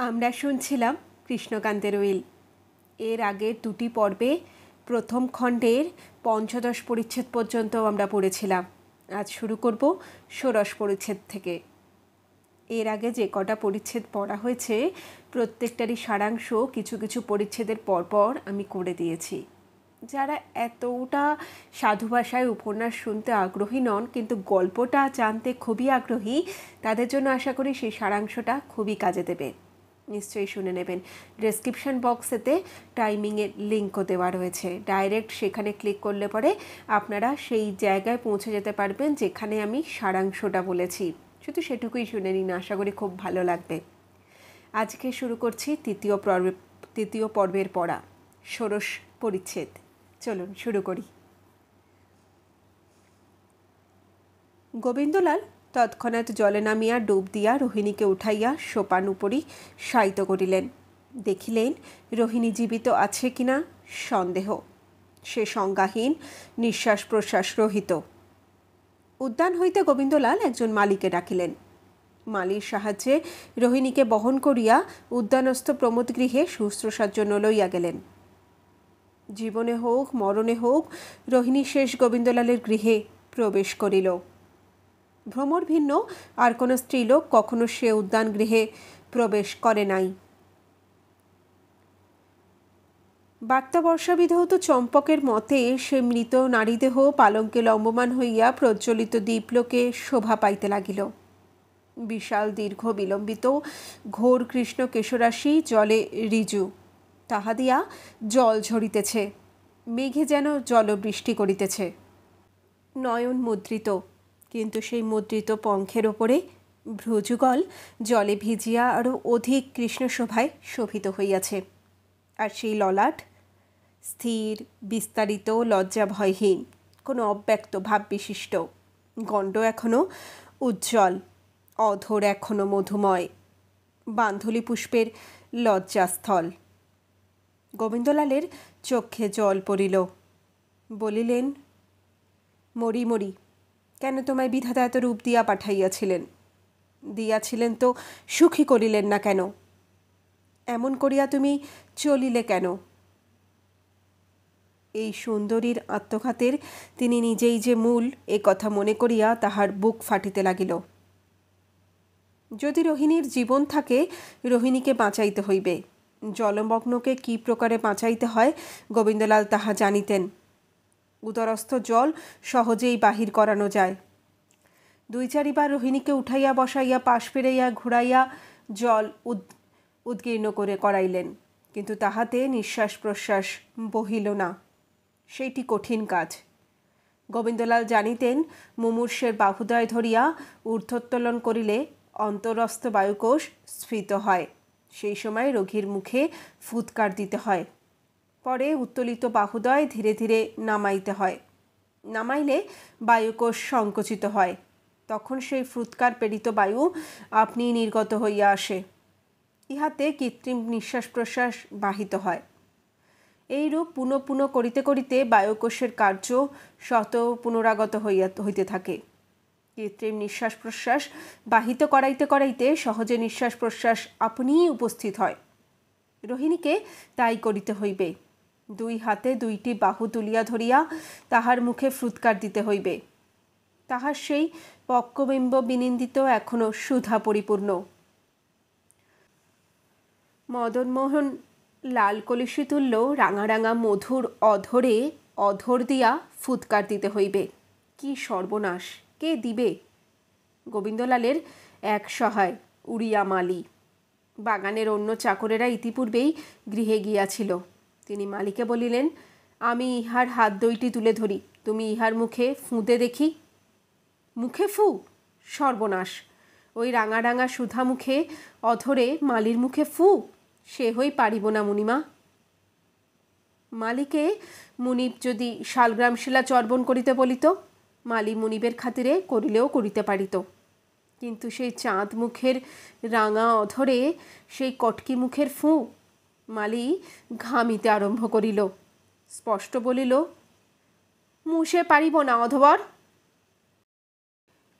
আমরা শুনছিলাম কৃষ্ণকান্তের উইল। এর আগের দুটি পর্বে প্রথম খণ্ডের পঞ্চদশ পরিচ্ছেদ পর্যন্ত আমরা পড়েছিলাম। আজ শুরু করব ষোড়শ পরিচ্ছেদ থেকে। এর আগে যে কটা পরিচ্ছেদ পড়া হয়েছে প্রত্যেকটারই সারাংশ কিছু কিছু পরিচ্ছেদের পরপর আমি করে দিয়েছি। যারা এতটা সাধু ভাষায় উপন্যাস শুনতে আগ্রহী নন কিন্তু গল্পটা জানতে খুবই আগ্রহী, তাদের জন্য আশা করি সেই সারাংশটা খুবই কাজে দেবে। নিশ্চয়ই শুনে নেবেন। ডেসক্রিপশন বক্সেতে টাইমিংয়ের লিঙ্কও দেওয়া রয়েছে, ডাইরেক্ট সেখানে ক্লিক করলে পরে আপনারা সেই জায়গায় পৌঁছে যেতে পারবেন যেখানে আমি সারাংশটা বলেছি। শুধু সেটুকুই শুনে নিন, আশা করি খুব ভালো লাগবে। আজকে শুরু করছি তৃতীয় পর্বের পড়া, ষোড়শ পরিচ্ছেদ। চলুন শুরু করি। গোবিন্দলাল তৎক্ষণাৎ জলে নামিয়া ডুব দিয়া রোহিণীকে উঠাইয়া সোপান উপরই শায়িত করিলেন। দেখিলেন রোহিণী জীবিত আছে কিনা সন্দেহ। সে সংজ্ঞাহীন, নিঃশ্বাস প্রশ্বাস রহিত। উদ্যান হইতে গোবিন্দলাল একজন মালীকে ডাকিলেন। মালীর সাহায্যে রোহিণীকে বহন করিয়া উদ্যানস্থ প্রমোদগৃহে শুশ্রূষার জন্য লইয়া গেলেন। জীবনে হোক মরণে হোক রোহিণী শেষ গোবিন্দলালের গৃহে প্রবেশ করিল। ভ্রমর ভিন্ন আর কোনো স্ত্রীলোক কখনো সে উদ্যান গৃহে প্রবেশ করে নাই। বার্তাবর্ষাবিধৌত চম্পকের মতে সে মৃত নারীদেহ পালঙ্কে লম্বমান হইয়া প্রজ্বলিত দীপলোকে শোভা পাইতে লাগিল। বিশাল দীর্ঘ বিলম্বিত ঘোর কৃষ্ণ কেশরাশি জলে ঋজু, তাহা দিয়া জল ঝরিতেছে, মেঘে যেন জলবৃষ্টি করিতেছে। নয়ন মুদ্রিত, কিন্তু সেই মুদ্রিত পঙ্খের ওপরে ভ্রুযুগল জলে ভিজিয়া আরও অধিক কৃষ্ণশোভায় শোভিত হইয়াছে। আর সেই ললাট স্থির, বিস্তারিত, লজ্জা ভয়হীন, কোনো অব্যক্ত ভাব বিশিষ্ট। গণ্ড এখনও উজ্জ্বল, অধর এখনও মধুময়, বান্ধলি পুষ্পের লজ্জাস্থল। গোবিন্দলালের চক্ষে জল পড়িল। বলিলেন, মরি মরি, কেন তোমায় বিধাতা এত রূপ দিয়া পাঠাইয়াছিলেন? দিয়াছিলেন তো সুখী করিলেন না কেন? এমন করিয়া তুমি চলিলে কেন? এই সুন্দরীর আত্মঘাতের তিনি নিজেই যে মূল, এ কথা মনে করিয়া তাহার বুক ফাটিতে লাগিল। যদি রোহিণীর জীবন থাকে রোহিণীকে বাঁচাইতে হইবে। জলমগ্নকে কি প্রকারে বাঁচাইতে হয় গোবিন্দলাল তাহা জানিতেন। উদরস্থ জল সহজেই বাহির করানো যায়। দুই চারিবার রোহিণীকে উঠাইয়া বসাইয়া পাশ ফিরাইয়া ঘুরাইয়া জল উদ্গীর্ণ করে করাইলেন, কিন্তু তাহাতে নিঃশ্বাস প্রশ্বাস বহিল না। সেইটি কঠিন কাজ। গোবিন্দলাল জানিতেন মুমূর্ষের বাহুদয় ধরিয়া ঊর্ধ্বোত্তোলন করিলে অন্তরস্থ বায়ুকোষ স্ফীত হয়। সেই সময় রোগীর মুখে ফুৎকার দিতে হয়। পরে উত্তোলিত বাহুদয় ধীরে ধীরে নামাইতে হয়। নামাইলে বায়ুকোষ সংকুচিত হয়। তখন সেই ফুৎকার প্রেরিত বায়ু আপনি নির্গত হইয়া আসে। ইহাতে কৃত্রিম নিঃশ্বাস প্রশ্বাস বাহিত হয়। এইরূপ পুনঃ পুনঃ করিতে করিতে বায়ুকোষের কার্য শত পুনরাগত হইতে থাকে। কৃত্রিম নিঃশ্বাস প্রশ্বাস বাহিত করাইতে করাইতে সহজে নিঃশ্বাস প্রশ্বাস আপনিই উপস্থিত হয়। রোহিণীকে তাই করিতে হইবে। দুই হাতে দুইটি বাহু তুলিয়া ধরিয়া তাহার মুখে ফুৎকার দিতে হইবে। তাহার সেই পক্কবিম্ব বিনিন্দিত এখনো সুধা পরিপূর্ণ। মদনমোহন লাল কলসি তুল্য রাঙা রাঙা মধুর অধরে অধর দিয়া ফুৎকার দিতে হইবে। কি সর্বনাশ! কে দিবে? গোবিন্দলালের এক সহায় উড়িয়া মালী। বাগানের অন্য চাকরেরা ইতিপূর্বেই গৃহে গিয়াছিল। তিনি মালীকে বলিলেন, আমি ইহার হাত দুইটি তুলে ধরি, তুমি ইহার মুখে ফুঁদে দেখি। মুখে ফু? সর্বনাশ! ওই রাঙা রাঙা সুধা মুখে অধরে মালীর মুখে ফু? সে হই পারিব না মুনিমা। মালীকে মুনিব যদি শালগ্রাম শিলা চর্বণ করিতে বলিত, মালী মুনিবের খাতিরে করিলেও করিতে পারিত। কিন্তু সেই চাঁদ মুখের রাঙা অধরে সেই কটকি মুখের ফু? মালী ঘামিতে আরম্ভ করিল। স্পষ্ট বলিল, মুষে পারিব না অধবর।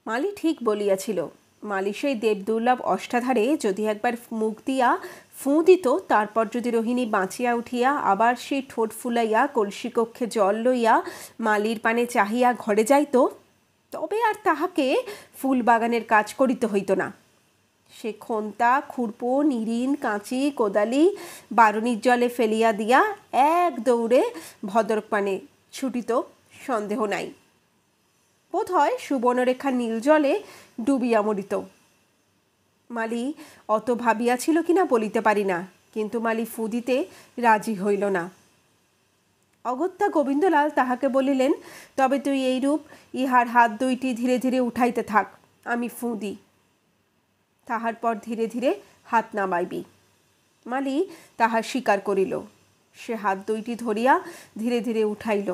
মালী ঠিক বলিয়াছিল, মালি সেই দেবদুর্লভ অষ্টাধারে যদি একবার মুখ দিয়া ফুঁ দিত, তারপর যদি রোহিণী বাঁচিয়া উঠিয়া আবার সেই ঠোঁট ফুলাইয়া কলসি কক্ষে জল লইয়া মালির পানে চাহিয়া ঘরে যাইত, তবে আর তাহাকে ফুল বাগানের কাজ করিতে হইত না। সে খন্তা, খুরপো, নিরিন, কাঁচি, কোদালি বারুণীর জলে ফেলিয়া দিয়া এক দৌড়ে ভদ্রক পানে ছুটিত, সন্দেহ নাই। বোধ হয় সুবর্ণরেখা নীল জলে ডুবিয়া মরিত। মালি অত ভাবিয়াছিল কিনা বলিতে পারি না, কিন্তু মালি ফু দিতে রাজি হইল না। অগত্যা গোবিন্দলাল তাহাকে বলিলেন, তবে তুই এইরূপ ইহার হাত দুইটি ধীরে ধীরে উঠাইতে থাক, আমি ফু দিই, তাহার পর ধীরে ধীরে হাত নামাইবি। মালি তাহা স্বীকার করিল। সে হাত দুইটি ধরিয়া ধীরে ধীরে উঠাইল।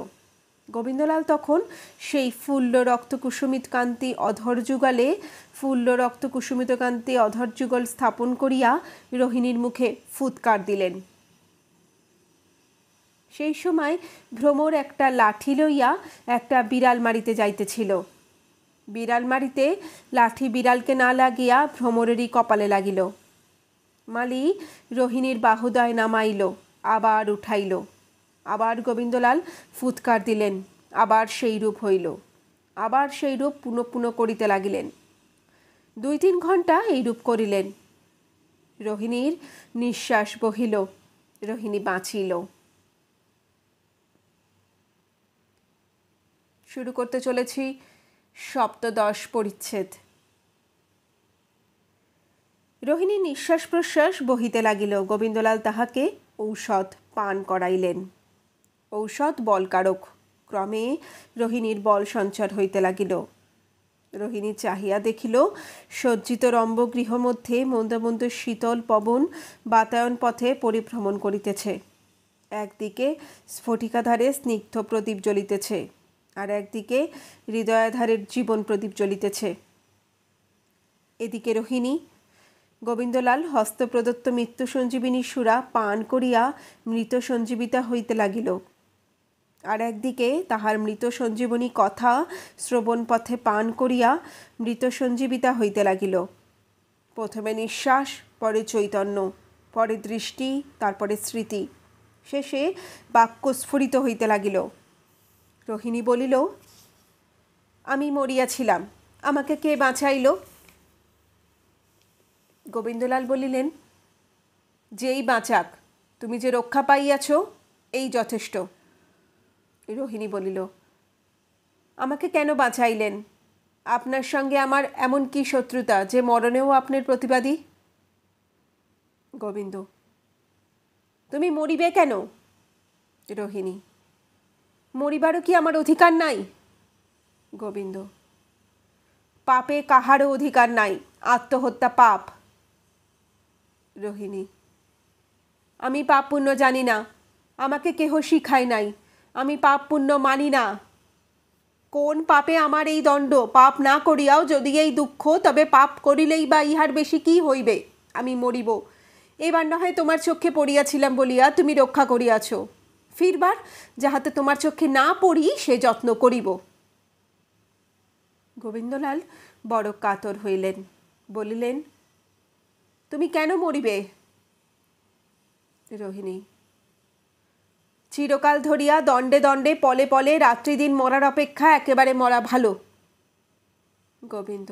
গোবিন্দলাল তখন সেই ফুল্ল রক্তকুসুমিত কান্তি অধর যুগলে অধর যুগল স্থাপন করিয়া রোহিণীর মুখে ফুৎকার দিলেন। সেই সময় ভ্রমর একটা লাঠি লইয়া একটা বিড়াল মারিতে যাইতেছিল। বিড়াল মারিতে লাঠি বিড়ালকে না লাগিয়া ভ্রমরেরই কপালে লাগিল। মালি রোহিণীর বাহুদয় নামাইল, আবার উঠাইল। আবার গোবিন্দলাল ফুৎকার দিলেন, আবার সেই রূপ হইল। আবার সেই রূপ পুনঃ পুনঃ করিতে লাগিলেন। 2-3 ঘণ্টা এইরূপ করিলেন। রোহিণীর নিঃশ্বাস বহিল, রোহিণী বাঁচিল। শুরু করতে চলেছি 7ম পরিচ্ছেদ। রোহিণীর নিঃশ্বাস প্রশ্বাস বহিতে লাগিল। গোবিন্দলাল তাহাকে ঔষধ পান করাইলেন। ঔষধ বলকারক। ক্রমে রোহিণীর বল সঞ্চার হইতে লাগিল। রোহিণী চাহিয়া দেখিল, সজ্জিত রম্ভ গৃহ মধ্যে মন্দ মন্দ শীতল পবন বাতায়ন পথে পরিভ্রমণ করিতেছে। একদিকে স্ফটিকাধারে স্নিগ্ধ প্রদীপ জ্বলিতেছে, আর একদিকে হৃদয়াধারের জীবন প্রদীপ জ্বলিতেছে। এদিকে রোহিণী। গোবিন্দলাল হস্তপ্রদত্ত মৃত্যু সঞ্জীবিনী সুরা পান করিয়া মৃত সঞ্জীবিতা হইতে লাগিল। আর একদিকে তাহার মৃত সঞ্জীবনী কথা শ্রবণ পথে পান করিয়া মৃত সঞ্জীবিতা হইতে লাগিল। প্রথমে নিঃশ্বাস, পরে চৈতন্য, পরে দৃষ্টি, তারপরে স্মৃতি, শেষে বাক্য স্ফুরিত হইতে লাগিল। রোহিণী বলিল, আমি মরিয়াছিলাম, আমাকে কে বাঁচাইল? গোবিন্দলাল বলিলেন, যেই বাঁচাক, তুমি যে রক্ষা পাইয়াছ, এই যথেষ্ট। রোহিণী বলিল, আমাকে কেন বাঁচাইলেন? আপনার সঙ্গে আমার এমন কি শত্রুতা যে মরণেও আপনার প্রতিবাদী? গোবিন্দ, তুমি মরিবে কেন? রোহিণী, মরিবারও কি আমার অধিকার নাই? গোবিন্দ, পাপে কাহারও অধিকার নাই, আত্মহত্যা পাপ। রোহিণী, আমি পাপ পুণ্য জানি না, আমাকে কেহ শিখায় নাই, আমি পাপ পুণ্য মানি না। কোন পাপে আমার এই দণ্ড? পাপ না করিয়াও যদি এই দুঃখ, তবে পাপ করিলেই বা ইহার বেশি কি হইবে? আমি মরিব। এবার না হয় তোমার চক্ষে পড়িয়াছিলাম বলিয়া তুমি রক্ষা করিয়াছ, ফিরবার যাহাতে তোমার চক্ষে না পড়ি সে যত্ন করিব। গোবিন্দলাল বড় কাতর হইলেন, বলিলেন, তুমি কেন মরিবে? রোহিণী, চিরকাল ধরিয়া দণ্ডে দণ্ডে পলে পলে রাত্রিদিন মরার অপেক্ষা একেবারে মরা ভালো। গোবিন্দ,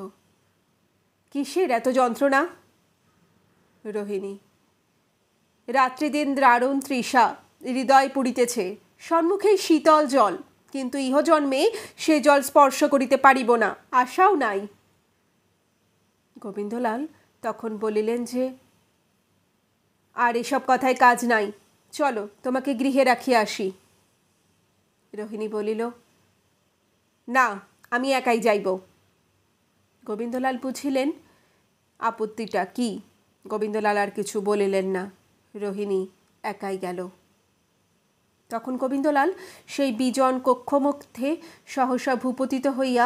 কিসের এত যন্ত্রণা? রোহিণী, রাত্রিদিন দারুণ তৃষা, হৃদয় পুড়িতেছে, সম্মুখেই শীতল জল, কিন্তু ইহজন্মে সে জল স্পর্শ করিতে পারিব না, আশাও নাই। গোবিন্দলাল তখন বলিলেন যে, আর এসব কথায় কাজ নাই, চলো তোমাকে গৃহে রাখিয়া আসি। রোহিণী বলিল, না, আমি একাই যাইব। গোবিন্দলাল বুঝিলেন আপত্তিটা কি। গোবিন্দলাল আর কিছু বলিলেন না। রোহিণী একাই গেল। তখন গোবিন্দলাল সেই বিজন কক্ষ মধ্যে সহসা ভূপতিত হইয়া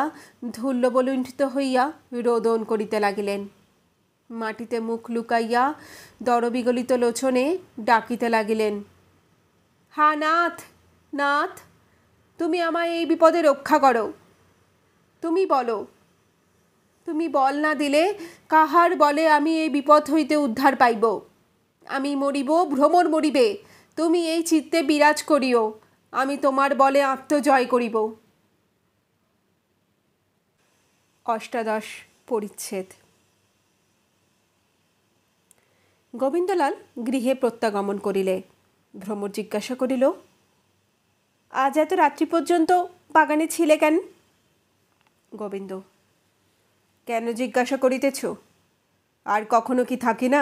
ধূল্যবলুণ্ঠিত হইয়া রোদন করিতে লাগিলেন। মাটিতে মুখ লুকাইয়া দরবিগলিত লোচনে ডাকিতে লাগিলেন, হা নাথ, নাথ, তুমি আমায় এই বিপদে রক্ষা করো। তুমি বলো, তুমি বল না দিলে কাহার বলে আমি এই বিপদ হইতে উদ্ধার পাইব? আমি মরিব, ভ্রমর মরিবে, তুমি এই চিত্তে বিরাজ করিও, আমি তোমার বলে আত্মজয় করিব। অষ্টাদশ পরিচ্ছেদ। গোবিন্দলাল গৃহে প্রত্যাগমন করিলে ভ্রমর জিজ্ঞাসা করিল, আজ এত রাত্রি পর্যন্ত বাগানে ছিলে কেন? গোবিন্দ, কেন জিজ্ঞাসা করিতেছ? আর কখনো কি থাকি না?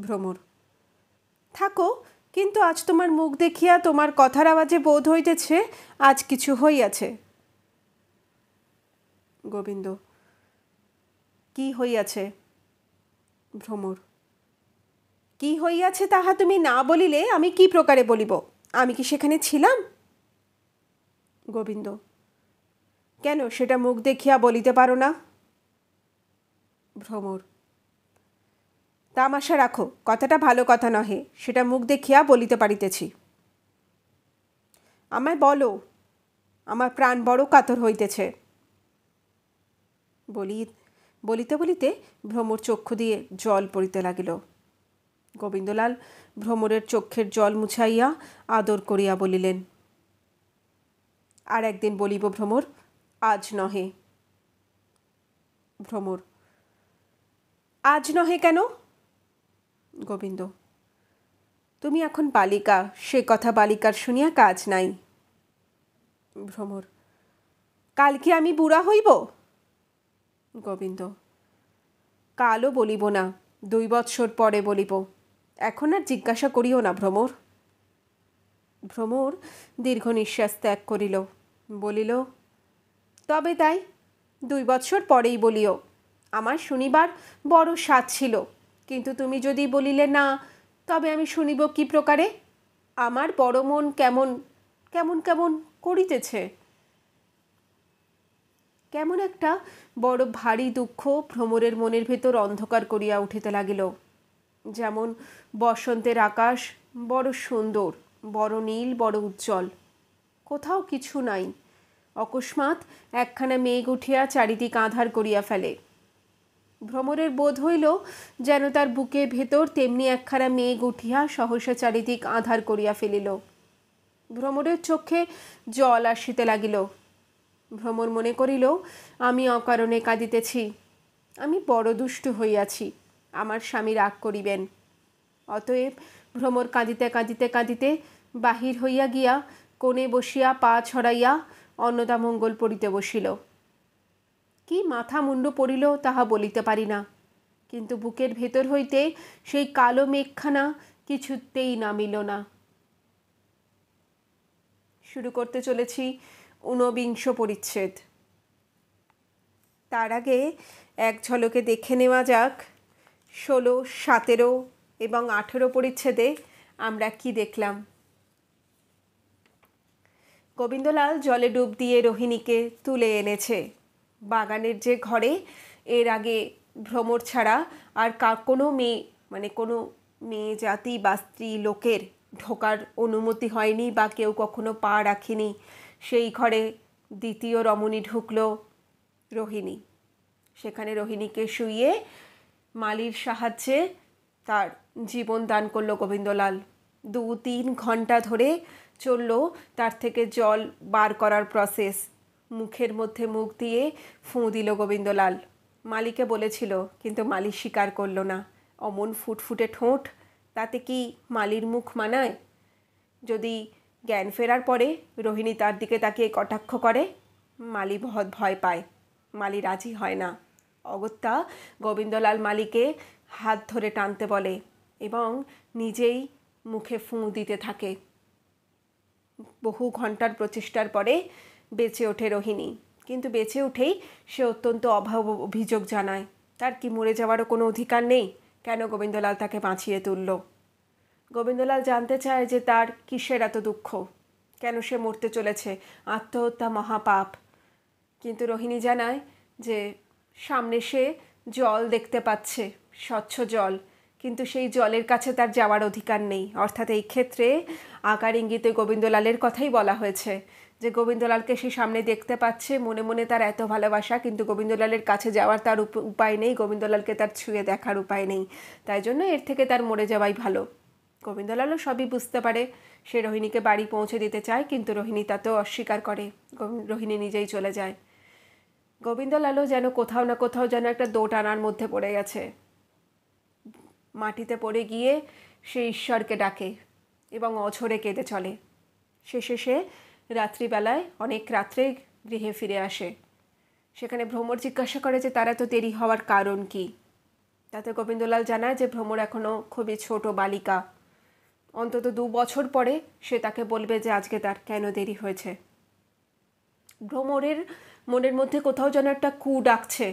ভ্রমর, থাকো, কিন্তু আজ তোমার মুখ দেখিয়া তোমার কথার আওয়াজে বোধ হইতেছে আজ কিছু হইয়াছে। গোবিন্দ, কি হইয়াছে? ভ্রমর, কি হইয়াছে তাহা তুমি না বলিলে আমি কি প্রকারে বলিব? আমি কি সেখানে ছিলাম? গোবিন্দ, কেন সেটা মুখ দেখিয়া বলিতে পারো না? ভ্রমর, তামাশা রাখো, কথাটা ভালো কথা নহে, সেটা মুখ দেখিয়া বলিতে পারিতেছি। আমায় বলো, আমার প্রাণ বড় কাতর হইতেছে। বলিতে বলিতে ভ্রমর চক্ষু দিয়ে জল পড়িতে লাগিল। গোবিন্দলাল ভ্রমরের চক্ষের জল মুছাইয়া আদর করিয়া বলিলেন, আর একদিন বলিব ভ্রমর, আজ নহে। ভ্রমর, আজ নহে কেন? গোবিন্দ, তুমি এখন বালিকা, সে কথা বালিকার শুনিয়া কাজ নাই। ভ্রমর, কাল কি আমি বুড়া হইব? গোবিন্দ, কালও বলিব না, 2 বৎসর পরে বলিব, এখন আর জিজ্ঞাসা করিও না ভ্রমর। ভ্রমর দীর্ঘ নিঃশ্বাস ত্যাগ করিল, বলিল, তবে তাই, 2 বৎসর পরেই বলিও। আমার শুনিবার বড় স্বাদ ছিল, কিন্তু তুমি যদি বলিলে না, তবে আমি শুনিব কি প্রকারে? আমার বড় মন কেমন কেমন কেমন করিতেছে। কেমন একটা বড় ভারী দুঃখ ভ্রমরের মনের ভেতর অন্ধকার করিয়া উঠিতে লাগিল। যেমন বসন্তের আকাশ বড় সুন্দর, বড় নীল, বড় উজ্জ্বল, কোথাও কিছু নাই, অকস্মাৎ একখানা মেঘ উঠিয়া চারিদিক আঁধার করিয়া ফেলে। ভ্রমরের বোধ হইল যেন তার বুকের ভেতর তেমনি একখানা মেঘ উঠিয়া সহসা চারিদিক আঁধার করিয়া ফেলিল। ভ্রমরের চোখে জল আসিতে লাগিল। ভ্রমর মনে করিল, আমি অকারণে কাঁদিতেছি, আমি বড় দুষ্টু হইয়াছি, আমার স্বামী রাগ করিবেন। অতএব ভ্রমর কাঁদিতে কাঁদিতে কাঁদিতে বাহির হইয়া গিয়া কোণে বসিয়া পা ছড়াইয়া অন্নদামঙ্গল পড়িতে বসিল। কি মাথা মুন্ডু পড়িল তাহা বলিতে পারি না, কিন্তু বুকের ভেতর হইতে সেই কালো মেঘখানা কিছুতেই নামিল না। শুরু করতে চলেছি 49 পরিচ্ছেদ। তার আগে এক ঝলকে দেখে নেওয়া যাক 16, 17 এবং 18 পরিচ্ছেদে আমরা কি দেখলাম। গোবিন্দলাল জলে ডুব দিয়ে রোহিণীকে তুলে এনেছে। বাগানের যে ঘরে এর আগে ভ্রমর ছাড়া আর কোনো মেয়ে কোনো মেয়ে জাতি বা স্ত্রী লোকের ঢোকার অনুমতি হয়নি বা কেউ কখনো পা রাখেনি, সেই ঘরে দ্বিতীয় রমণী ঢুকলো রোহিণী। সেখানে রোহিণীকে শুইয়ে মালির সাহায্যে তার জীবন দান করলো গোবিন্দলাল। 2-3 ঘন্টা ধরে চলল তার থেকে জল বার করার প্রসেস। মুখের মধ্যে মুখ দিয়ে ফুঁ দিল গোবিন্দলাল। মালিকে বলেছিল, কিন্তু মালি স্বীকার করলো না। অমন ফুটফুটে ঠোঁট, তাতে কি মালির মুখ মানায়? যদি জ্ঞান ফেরার পরে রোহিণী তার দিকে তাকিয়ে কটাক্ষ করে, মালি ভয় পায়, মালি রাজি হয় না। অগত্যা গোবিন্দলাল মালিকে হাত ধরে টানতে বলে এবং নিজেই মুখে ফুঁ দিতে থাকে। বহু ঘন্টার প্রচেষ্টার পরে বেঁচে ওঠে রোহিণী, কিন্তু বেঁচে উঠেই সে অত্যন্ত অভিযোগ জানায়। তার কি মরে যাওয়ারও কোনো অধিকার নেই? কেন গোবিন্দলাল তাকে বাঁচিয়ে তুলল? গোবিন্দলাল জানতে চায় যে তার কিসের এত দুঃখ, কেন সে মরতে চলেছে, আত্মহত্যা মহাপাপ। কিন্তু রোহিণী জানায় যে সামনে সে জল দেখতে পাচ্ছে, স্বচ্ছ জল, কিন্তু সেই জলের কাছে তার যাওয়ার অধিকার নেই। অর্থাৎ এই ক্ষেত্রে আকার ইঙ্গিতে গোবিন্দলালের কথাই বলা হয়েছে যে গোবিন্দলালকে সে সামনে দেখতে পাচ্ছে, মনে মনে তার এত ভালোবাসা, কিন্তু গোবিন্দলালের কাছে যাওয়ার তার উপায় নেই, গোবিন্দলালকে তার ছুঁয়ে দেখার উপায় নেই। তাই জন্য এর থেকে তার মরে যাওয়াই ভালো। গোবিন্দলালও সবই বুঝতে পারে, সে রোহিণীকে বাড়ি পৌঁছে দিতে চায়, কিন্তু রোহিণী তাতেও অস্বীকার করে। রোহিণী নিজেই চলে যায়। গোবিন্দলালও যেন কোথাও না কোথাও যেন একটা দোটানার মধ্যে পড়ে গেছে। মাটিতে পড়ে গিয়ে সে ঈশ্বরকে ডাকে এবং অঝরে কেঁদে চলে। শেষে সে রাত্রিবেলায় অনেক রাত্রে গৃহে ফিরে আসে। সেখানে ভ্রমর জিজ্ঞাসা করে যে তারা তো দেরি হওয়ার কারণ কি। তাতে গোবিন্দলাল জানায় যে ভ্রমর এখনও খুবই ছোট বালিকা, অন্তত 2 বছর পরে সে তাকে বলবে যে আজকে তার কেন দেরি হয়েছে। ভ্রমরের মনের মধ্যে কোথাও যেন একটা কু ডাকছে,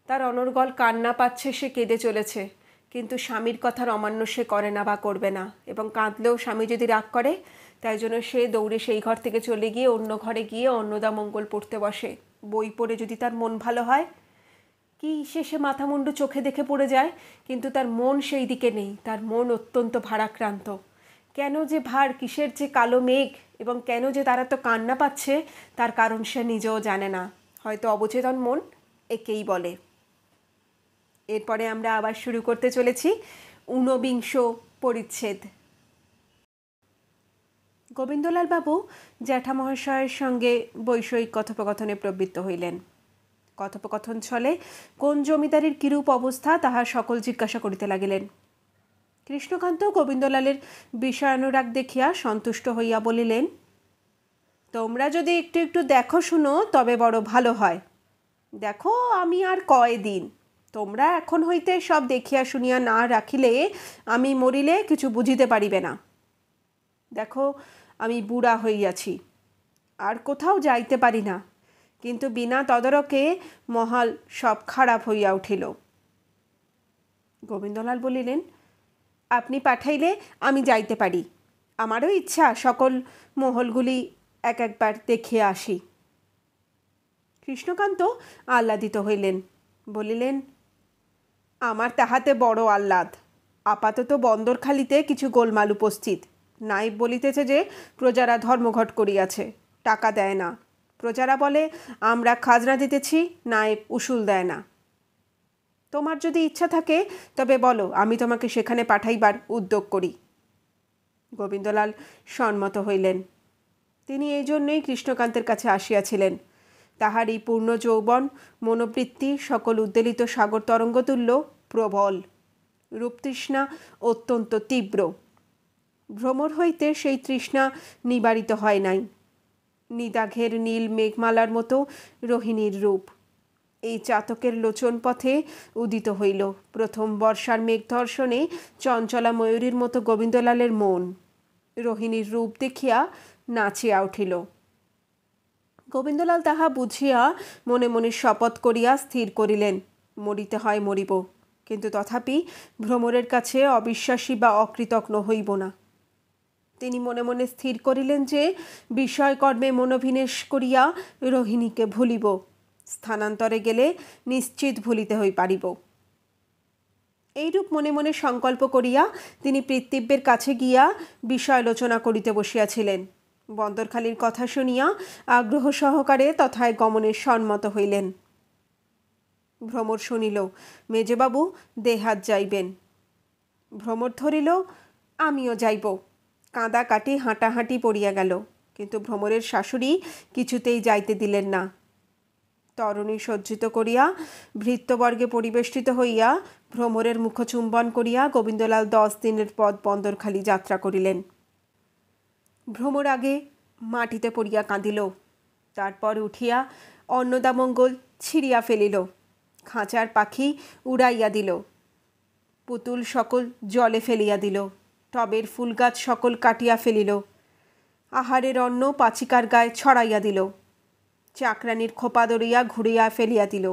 তার অনর্গল কান্না পাচ্ছে, সে কেঁদে চলেছে, কিন্তু স্বামীর কথার অমান্য সে করে না বা করবে না, এবং কাঁদলেও স্বামী যদি রাগ করে, তাই জন্য সে দৌড়ে সেই ঘর থেকে চলে গিয়ে অন্য ঘরে গিয়ে অন্নদামঙ্গল পড়তে বসে। বই পড়ে যদি তার মন ভালো হয়, কি শেষে মাথা মুন্ডু চোখে দেখে পড়ে যায়, কিন্তু তার মন সেই দিকে নেই, তার মন অত্যন্ত ভারাক্রান্ত। কেন যে ভার, কিসের যে কালো মেঘ, এবং কেন যে তারা তো কান্না পাচ্ছে, তার কারণ সে নিজেও জানে না। হয়তো অবচেতন মন একেই বলে। এরপরে আমরা আবার শুরু করতে চলেছি 49 পরিচ্ছেদ। গোবিন্দলাল বাবু জ্যাঠামহাশয়ের সঙ্গে বৈষয়িক কথোপকথনে প্রবৃত্ত হইলেন। কথোপকথন ছলে কোন জমিদারির কিরূপ অবস্থা তাহা সকল জিজ্ঞাসা করিতে লাগিলেন। কৃষ্ণকান্ত গোবিন্দলালের বিষয়ানুরাগ দেখিয়া সন্তুষ্ট হইয়া বলিলেন, তোমরা যদি একটু একটু দেখো শুনো তবে বড় ভালো হয়। দেখো, আমি আর কয়দিন, তোমরা এখন হইতে সব দেখিয়া শুনিয়া না রাখিলে আমি মরিলে কিছু বুঝিতে পারিবে না। দেখো, আমি বুড়া হইয়াছি, আর কোথাও যাইতে পারি না, কিন্তু বিনা তদারকে মহাল সব খারাপ হইয়া উঠিল। গোবিন্দলাল বলিলেন, আপনি পাঠাইলে আমি যাইতে পারি, আমারও ইচ্ছা সকল মহলগুলি একবার দেখিয়া আসি। কৃষ্ণকান্ত আহ্লাদিত হইলেন, বলিলেন, আমার তাহাতে বড় আহ্লাদ। আপাতত বন্দরখালিতে কিছু গোলমাল উপস্থিত। নায়েব বলিতেছে যে প্রজারা ধর্মঘট করিয়াছে, টাকা দেয় না। প্রজারা বলে আমরা খাজনা দিতেছি, নায়েব উসুল দেয় না। তোমার যদি ইচ্ছা থাকে তবে বলো, আমি তোমাকে সেখানে পাঠাইবার উদ্যোগ করি। গোবিন্দলাল সম্মত হইলেন। তিনি এই জন্যই কৃষ্ণকান্তের কাছে আসিয়াছিলেন। তাহার এই পূর্ণ যৌবন মনোবৃত্তি সকল উদ্বেলিত সাগর তরঙ্গতুল্য প্রবল, রূপতৃষ্ণা অত্যন্ত তীব্র। ভ্রমর হইতে সেই তৃষ্ণা নিবারিত হয় নাই। নিদাঘের নীল মেঘমালার মতো রোহিণীর রূপ এই চাতকের লোচন পথে উদিত হইল। প্রথম বর্ষার মেঘধর্ষণে চঞ্চলা ময়ূরীর মতো গোবিন্দলালের মন রোহিণীর রূপ দেখিয়া নাচিয়া উঠিল। গোবিন্দলাল তাহা বুঝিয়া মনে মনে শপথ করিয়া স্থির করিলেন, মরিতে হয় মরিব, কিন্তু তথাপি ভ্রমরের কাছে অবিশ্বাসী বা অকৃতজ্ঞ হইব না। তিনি মনে মনে স্থির করিলেন যে বিষয়কর্মে মনোবিনিবেশ করিয়া রোহিণীকে ভুলিব, স্থানান্তরে গেলে নিশ্চিত ভুলিতে হই পারিব। এইরূপ মনে মনে সংকল্প করিয়া তিনি পিতৃব্যের কাছে গিয়া বিষয়ালোচনা করিতে বসিয়াছিলেন। বন্দরখালির কথা শুনিয়া আগ্রহ সহকারে তথায় গমনের সম্মত হইলেন। ভ্রমর শুনিল, মেজবাবু দেহাত যাইবেন। ভ্রমর ধরিল, আমিও যাইব। কাঁদা কাটি হাঁটাহাঁটি পড়িয়া গেল, কিন্তু ভ্রমরের শাশুড়ি কিছুতেই যাইতে দিলেন না। তরণী সজ্জিত করিয়া ভৃত্যবর্গে পরিবেষ্টিত হইয়া ভ্রমরের মুখচুম্বন করিয়া গোবিন্দলাল 10 দিনের পথ বন্দরখালি যাত্রা করিলেন। ভ্রমর আগে মাটিতে পড়িয়া কাঁদিল, তারপর উঠিয়া অন্নদামঙ্গল ছিঁড়িয়া ফেলিল, খাঁচার পাখি উড়াইয়া দিল, পুতুল সকল জলে ফেলিয়া দিল, টবের ফুলগাছ সকল কাটিয়া ফেলিল, আহারের অন্ন পাচিকার গায়ে ছড়াইয়া দিল, চাকরানির খোপা দড়িয়া ঘুরিয়া ফেলিয়া দিল,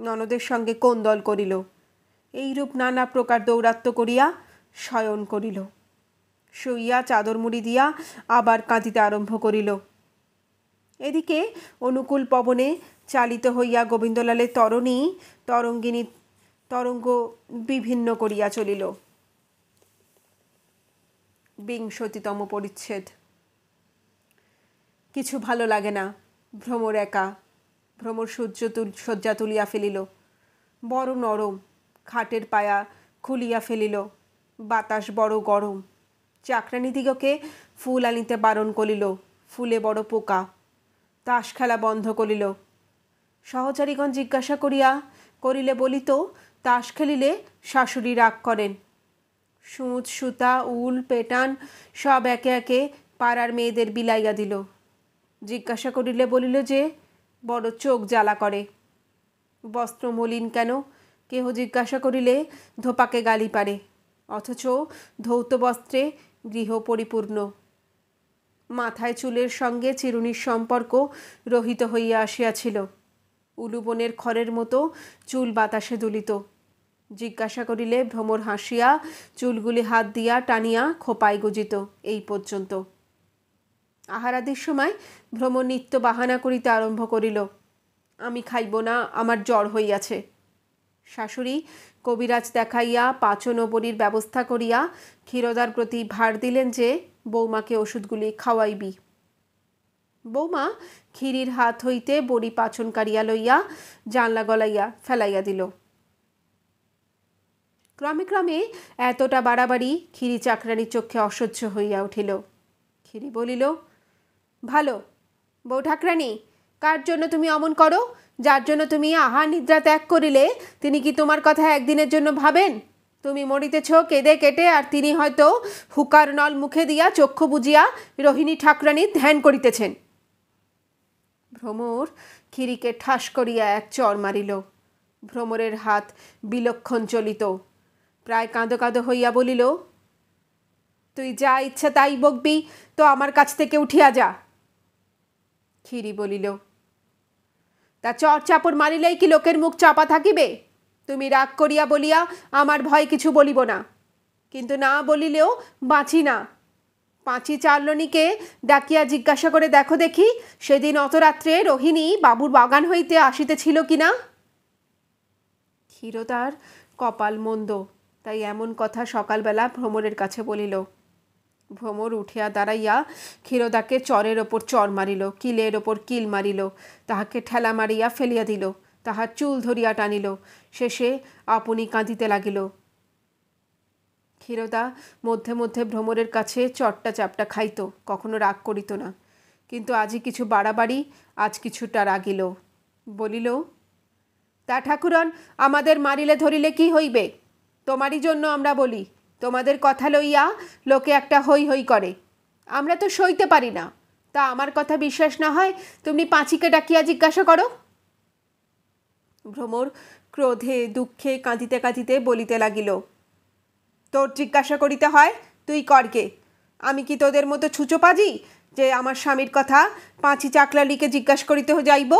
ননদের সঙ্গে কোন্দল করিল, এইরূপ নানা প্রকার দৌরাত্ম্য করিয়া শয়ন করিল। শুইয়া চাদর মুড়ি দিয়া আবার কাঁদিতে আরম্ভ করিল। এদিকে অনুকূল পবনে চালিত হইয়া গোবিন্দলালের তরঙ্গিনী তরঙ্গ বিভিন্ন করিয়া চলিল। 20তম পরিচ্ছেদ। কিছু ভালো লাগে না। ভ্রমর একা। ভ্রমর শয্যা তুলিয়া ফেলিল। বড় নরম। খাটের পায়া খুলিয়া ফেলিল। বাতাস বড় গরম। চাকরানীদিগকে ফুল আনিতে বারণ করিল। ফুলে বড় পোকা। তাস খেলা বন্ধ করিল। সহচারীগণ জিজ্ঞাসা করিলে বলিত, তাস খেলিলে শাশুড়ি রাগ করেন। সুঁচ সুতা উল পেটান সব একে একে পাড়ার মেয়েদের বিলাইয়া দিল। জিজ্ঞাসা করিলে বলিল যে বড় চোখ জ্বালা করে। বস্ত্র মলিন কেন কেহ জিজ্ঞাসা করিলে ধোপাকে গালি পারে, অথচ ধৌত বস্ত্রে গৃহ পরিপূর্ণ। মাথায় চুলের সঙ্গে চিরুনির সম্পর্ক রহিত হইয়া আসিয়াছিল। উলুবনের খড়ের মতো চুল বাতাসে দুলিত। জিজ্ঞাসা করিলে ভ্রমর হাসিয়া চুলগুলি হাত দিয়া টানিয়া খোপায় গুজিত। এই পর্যন্ত। আহারাদির সময় ভ্রমর নিত্য বাহানা করিতে আরম্ভ করিল, আমি খাইব না, আমার জ্বর হইয়াছে। শাশুড়ি কবিরাজ দেখাইয়া পাচন ও বড়ির ব্যবস্থা করিয়া ক্ষীরোদার প্রতি ভার দিলেন যে বৌমাকে ওষুধগুলি খাওয়াইবি। বৌমা ক্ষীরির হাত হইতে বড়ি পাচন কারিয়া লইয়া জানলা গলাইয়া ফেলাইয়া দিল। ক্রমে ক্রমে এতটা বাড়াবাড়ি ক্ষীরি চাকরানির চক্ষে অসহ্য হইয়া উঠিল। ক্ষীরি বলিল, ভালো বউ ঠাকরানী, কার জন্য তুমি অমন করো? যার জন্য তুমি আহার নিদ্রা ত্যাগ করিলে তিনি কি তোমার কথা একদিনের জন্য ভাবেন? তুমি মরিতেছ কেঁদে কেটে, আর তিনি হয়তো হুকার নল মুখে দিয়া চক্ষু বুজিয়া রোহিণী ঠাকরানীর ধ্যান করিতেছেন। ভ্রমর ক্ষীরিকে ঠাস করিয়া এক চর মারিল। ভ্রমরের হাত বিলক্ষণ চলিত। প্রায় কাঁদো কাঁদো হইয়া বলিল, তুই যা ইচ্ছা তাই বকবি তো আমার কাছ থেকে উঠিয়া যা। ক্ষীরি বলিল, তা চর চাপড় মারিলেই কি লোকের মুখ চাপা থাকিবে? তুমি রাগ করিয়া বলিয়া আমার ভয় কিছু বলিব না, কিন্তু না বলিলেও বাঁচি না। পাঁচি চারলনিকে ডাকিয়া জিজ্ঞাসা করে দেখো দেখি সেদিন অত রাত্রে রোহিণী বাবুর বাগান হইতে আসিতেছিল কিনা। ক্ষীরোদার কপাল মন্দ, তাই এমন কথা সকালবেলা ভ্রমরের কাছে বলিল। ভ্রমর উঠিয়া দাঁড়াইয়া ক্ষীরোদাকে চরের ওপর চর মারিল, কিলের ওপর কিল মারিল, তাহাকে ঠেলা মারিয়া ফেলিয়া দিল, তাহার চুল ধরিয়া টানিল, শেষে আপনি কাঁদিতে লাগিল। ক্ষীরোদা মধ্যে মধ্যে ভ্রমরের কাছে চটটা চাপটা খাইত, কখনো রাগ করিত না, কিন্তু আজই কিছু বাড়াবাড়ি, আজ কিছুটা রাগিল। বলিল, তা ঠাকুরন, আমাদের মারিলে ধরিলে কি হইবে? তোমারই জন্য আমরা বলি। তোমাদের কথা লইয়া লোকে একটা হই হই করে, আমরা তো সইতে পারি না। তা আমার কথা বিশ্বাস না হয় তুমি পাঁচিকে ডাকিয়া জিজ্ঞাসা করো। ভ্রমর ক্রোধে দুঃখে কাঁদিতে কাঁদিতে বলিতে লাগিল, তোর জিজ্ঞাসা করিতে হয়, তুই করকে। আমি কি তোদের মতো ছুঁচোপাজি যে আমার স্বামীর কথা পাঁচি চাকলালিকে জিজ্ঞাসা করিতে যাইব?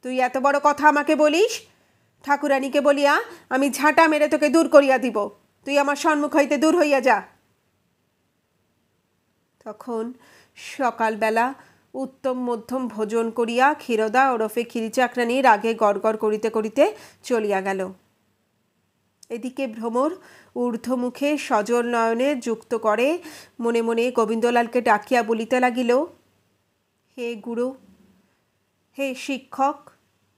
তুই এত বড় কথা আমাকে বলিস? ঠাকুরানীকে বলিয়া আমি ঝাঁটা মেরে তোকে দূর করিয়া দিব। তুই আমার সম্মুখ হইতে দূর হইয়া যা। তখন সকালবেলা উত্তম মধ্যম ভোজন করিয়া ক্ষীরোদা ওরফে ক্ষীরি চাকরানী রাগে গড়গড় করিতে করিতে চলিয়া গেল। এদিকে ভ্রমর ঊর্ধ্বমুখে সজল নয়নে যুক্ত করে মনে মনে গোবিন্দলালকে ডাকিয়া বলিতে লাগিল, হে গুরু, হে শিক্ষক,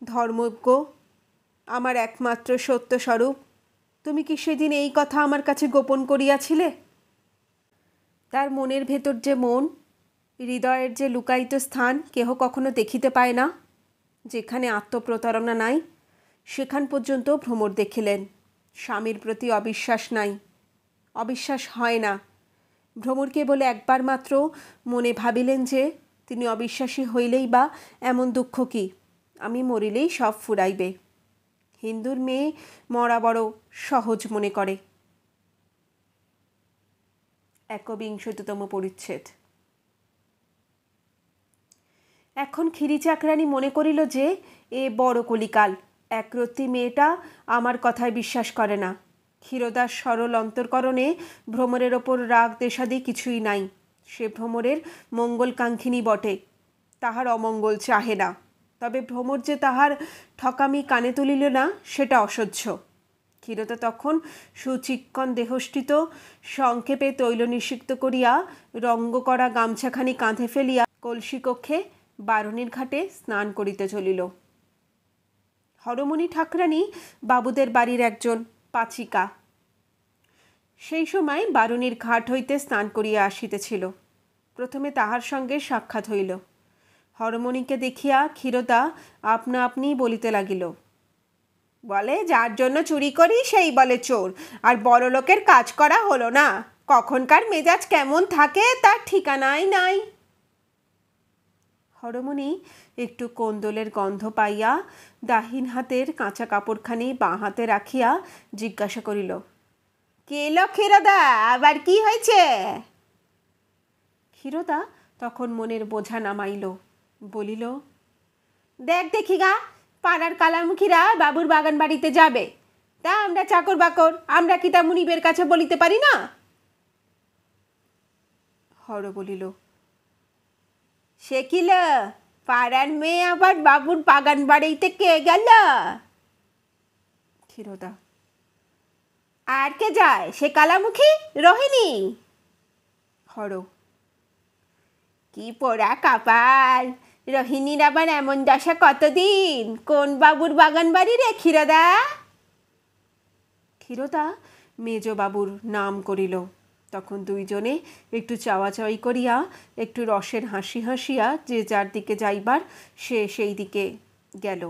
ধর্মজ্ঞ, আমার একমাত্র সত্যস্বরূপ, তুমি কি সেদিন এই কথা আমার কাছে গোপন করিয়াছিলে? তার মনের ভেতর যে মন, হৃদয়ের যে লুকায়িত স্থান কেহ কখনো দেখিতে পায় না, যেখানে আত্মপ্রতারণা নাই, সেখান পর্যন্ত ভ্রমর দেখিলেন। স্বামীর প্রতি অবিশ্বাস নাই, অবিশ্বাস হয় না। ভ্রমর কেবল একবার মাত্র মনে ভাবিলেন যে তিনি অবিশ্বাসী হইলেই বা এমন দুঃখ কি, আমি মরিলেই সব ফুরাইবে। হিন্দুর মেয়ে মরা বড় সহজ মনে করে। ১বিংশতিতম পরিচ্ছেদ। এখন ক্ষীরি চাকরানী মনে করিল যে এ বড় কলিকাল, একরত্তি মেয়েটা আমার কথায় বিশ্বাস করে না। ক্ষীরোদার সরল অন্তর্করণে ভ্রমরের ওপর রাগ দেশাদি কিছুই নাই। সে ভ্রমরের মঙ্গলকাঙ্ক্ষিনী বটে, তাহার অমঙ্গল চাহে না। তবে ভ্রমর যে তাহার ঠকামি কানে তুলিল না, সেটা অসহ্য। ক্ষীরোদা তখন সুচিক্কণ দেহষ্ঠিত সংক্ষেপে তৈল নিষিক্ত করিয়া রঙ্গ করা গামছাখানি কাঁধে ফেলিয়া কলসি কক্ষে বারুণীর ঘাটে স্নান করিতে চলিল। হরমণি ঠাকুরানী বাবুদের বাড়ির একজন পাচিকা। সেই সময় বারুণীর ঘাট হইতে স্নান করিয়া আসিতেছিল। প্রথমে তাহার সঙ্গে সাক্ষাৎ হইল। হরমণিকে দেখিয়া ক্ষীরোদা আপনা আপনি বলিতে লাগিল, বলে যার জন্য চুরি করি সেই বলে চোর, আর বড়লোকের কাজ করা হলো না। কখনকার মেজাজ কেমন থাকে তার ঠিকানাই নাই। হরমণি একটু কোন্দলের গন্ধ পাইয়া দাহিন হাতের কাঁচা কাপড়খানি বাঁ হাতে রাখিয়া জিজ্ঞাসা করিল, কে লো ক্ষীরোদা, আবার কি হয়েছে? ক্ষীরোদা তখন মনের বোঝা নামাইল, বলিল, দেখ দেখি গা, পাড়ার কালামুখীরা বাবুর বাগান বাড়িতে যাবে, তা আমরা চাকর বাকর, আমরা কি তা মুনিবের কাছে বলিতে পারি না? হর বলিল, সে কিল, পাড়ার মেয়ে আবার বাবুর বাগান বাড়িতে কে গেল? ক্ষীরোদা, আর কে যায়, সে কালামুখী রোহিণী। হর, কি পোড়া কপাল, রোহিণীর আবার এমন দশা কতদিন? কোন বাবুর বাগান বাড়ি রে ক্ষীরোদা? ক্ষীরোদা মেজ বাবুর নাম করিল। তখন দুইজনে একটু চাওয়াচাওয়ি করিয়া একটু রসের হাসি হাসিয়া যে যার দিকে যাইবার সে সেই দিকে গেল।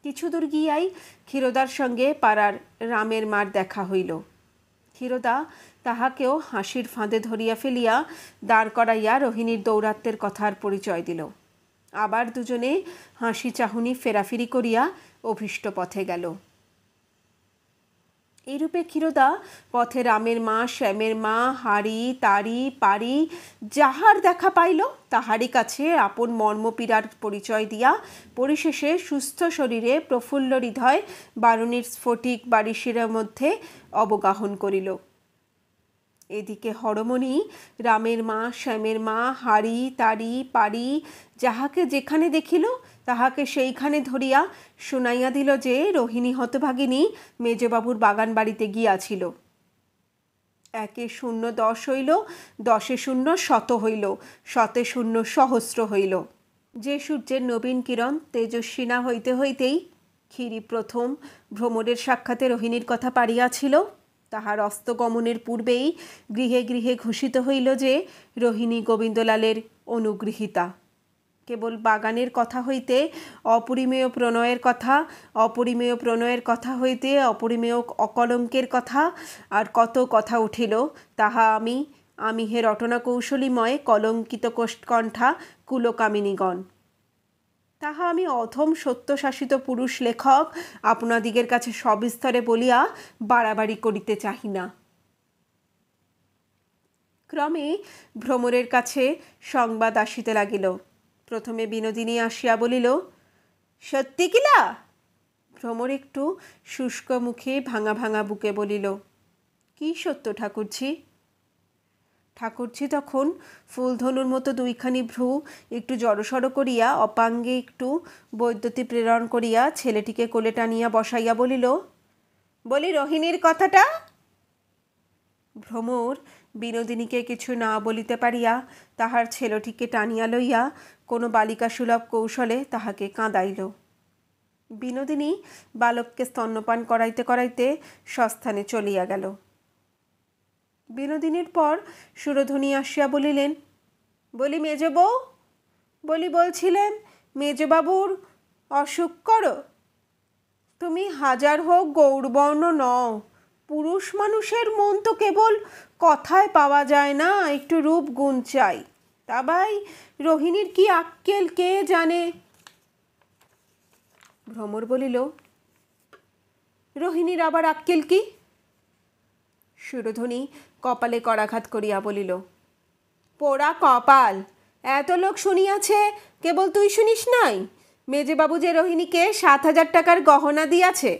কিছু দূর গিয়াই ক্ষীরোদার সঙ্গে পাড়ার রামের মার দেখা হইল। ক্ষীরোদা তাহাকেও হাসির ফাঁদে ধরিয়া ফেলিয়া দাঁড় করাইয়া রোহিণীর দৌরাত্মের কথার পরিচয় দিল। আবার দুজনে হাসি চাহুনি ফেরাফিরি করিয়া অভীষ্ট পথে গেল। এইরূপে ক্ষীরোদা পথে রামের মা, শ্যামের মা, হাড়ি তাড়ি পাড়ি যাহার দেখা পাইল তাহারই কাছে আপন মর্মপীড়ার পরিচয় দিয়া পরিশেষে সুস্থ শরীরে প্রফুল্ল হৃদয় বারুণীর স্ফটিক বারিশিরের মধ্যে অবগাহন করিল। এদিকে হরমণি রামের মা, শ্যামের মা, হাড়ি তাড়ি পাড়ি যাহাকে যেখানে দেখিল তাহাকে সেইখানে ধরিয়া শুনাইয়া দিল যে রোহিণী হতভাগিনী মেজবাবুর বাগান বাড়িতে গিয়াছিল। 1 শূন্য 10 হইল, 10 শূন্য 100 হইল, 100 শূন্য সহস্র হইল। যে সূর্যের নবীন কিরণ তেজস্বী না হইতে হইতেই ক্ষীরি প্রথম ভ্রমরের সাক্ষাতে রোহিণীর কথা পাড়িয়াছিল, তাহার অস্তগমনের পূর্বেই গৃহে গৃহে ঘোষিত হইল যে রোহিণী গোবিন্দলালের অনুগৃহীতা। কেবল বাগানের কথা হইতে অপরিমেয় প্রণয়ের কথা, অপরিমেয় প্রণয়ের কথা হইতে অপরিমেয় অকলঙ্কের কথা, আর কত কথা উঠিল, তাহা আমি হে রটনা কৌশলীময় কলঙ্কিত কণ্ঠা কুলকামিনীগণ, তাহা আমি অধম সত্যশাসিত পুরুষ লেখক আপনাদিগের কাছে সবিস্তরে বলিয়া বাড়াবাড়ি করিতে চাহি না। ক্রমে ভ্রমরের কাছে সংবাদ আসিতে লাগিল। প্রথমে বিনোদিনী আসিয়া বলিল, সত্যি কিলা? ভ্রমর একটু শুষ্ক মুখে ভাঙা ভাঙা বুকে বলিল, কি সত্য ঠাকুরঝি? ঠাকুরঝি তখন ফুলধনুর মতো দুইখানি ভ্রু একটু জড়সড় করিয়া অপাঙ্গে একটু বৈদ্যুতি প্রেরণ করিয়া ছেলেটিকে কোলে টানিয়া বসাইয়া বলিল, বলি রোহিণীর কথাটা। ভ্রমর বিনোদিনীকে কিছু না বলিতে পারিয়া তাহার ছেলেটিকে টানিয়া লইয়া কোনো বালিকাসুলভ কৌশলে তাহাকে কাঁদাইল। বিনোদিনী বালককে স্তন্যপান করাইতে করাইতে স্বস্থানে চলিয়া গেল। বিনোদিনীর পর সুরধনী আসিয়া বলিলেন, বলি মেজ বউ, বলছিলেন মেজবাবুর অসুখ করো। তুমি হাজার হোক গৌরবর্ণ নও, পুরুষ মানুষের মন তো কেবল কথায় পাওয়া যায় না, একটু রূপ গুণ চাই। তা ভাই রোহিণীর কি আক্কেল কে জানে? ভ্রমর বলিল, রোহিণীর আবার আক্কেল কি? সুরধনী কপালে করাঘাত করিয়া বলিল, পোড়া কপাল, এত লোক শুনিয়াছে, কেবল তুই শুনিস নাই? মেজবাবু যে রোহিণীকে 7,000 টাকার গহনা দিয়াছে।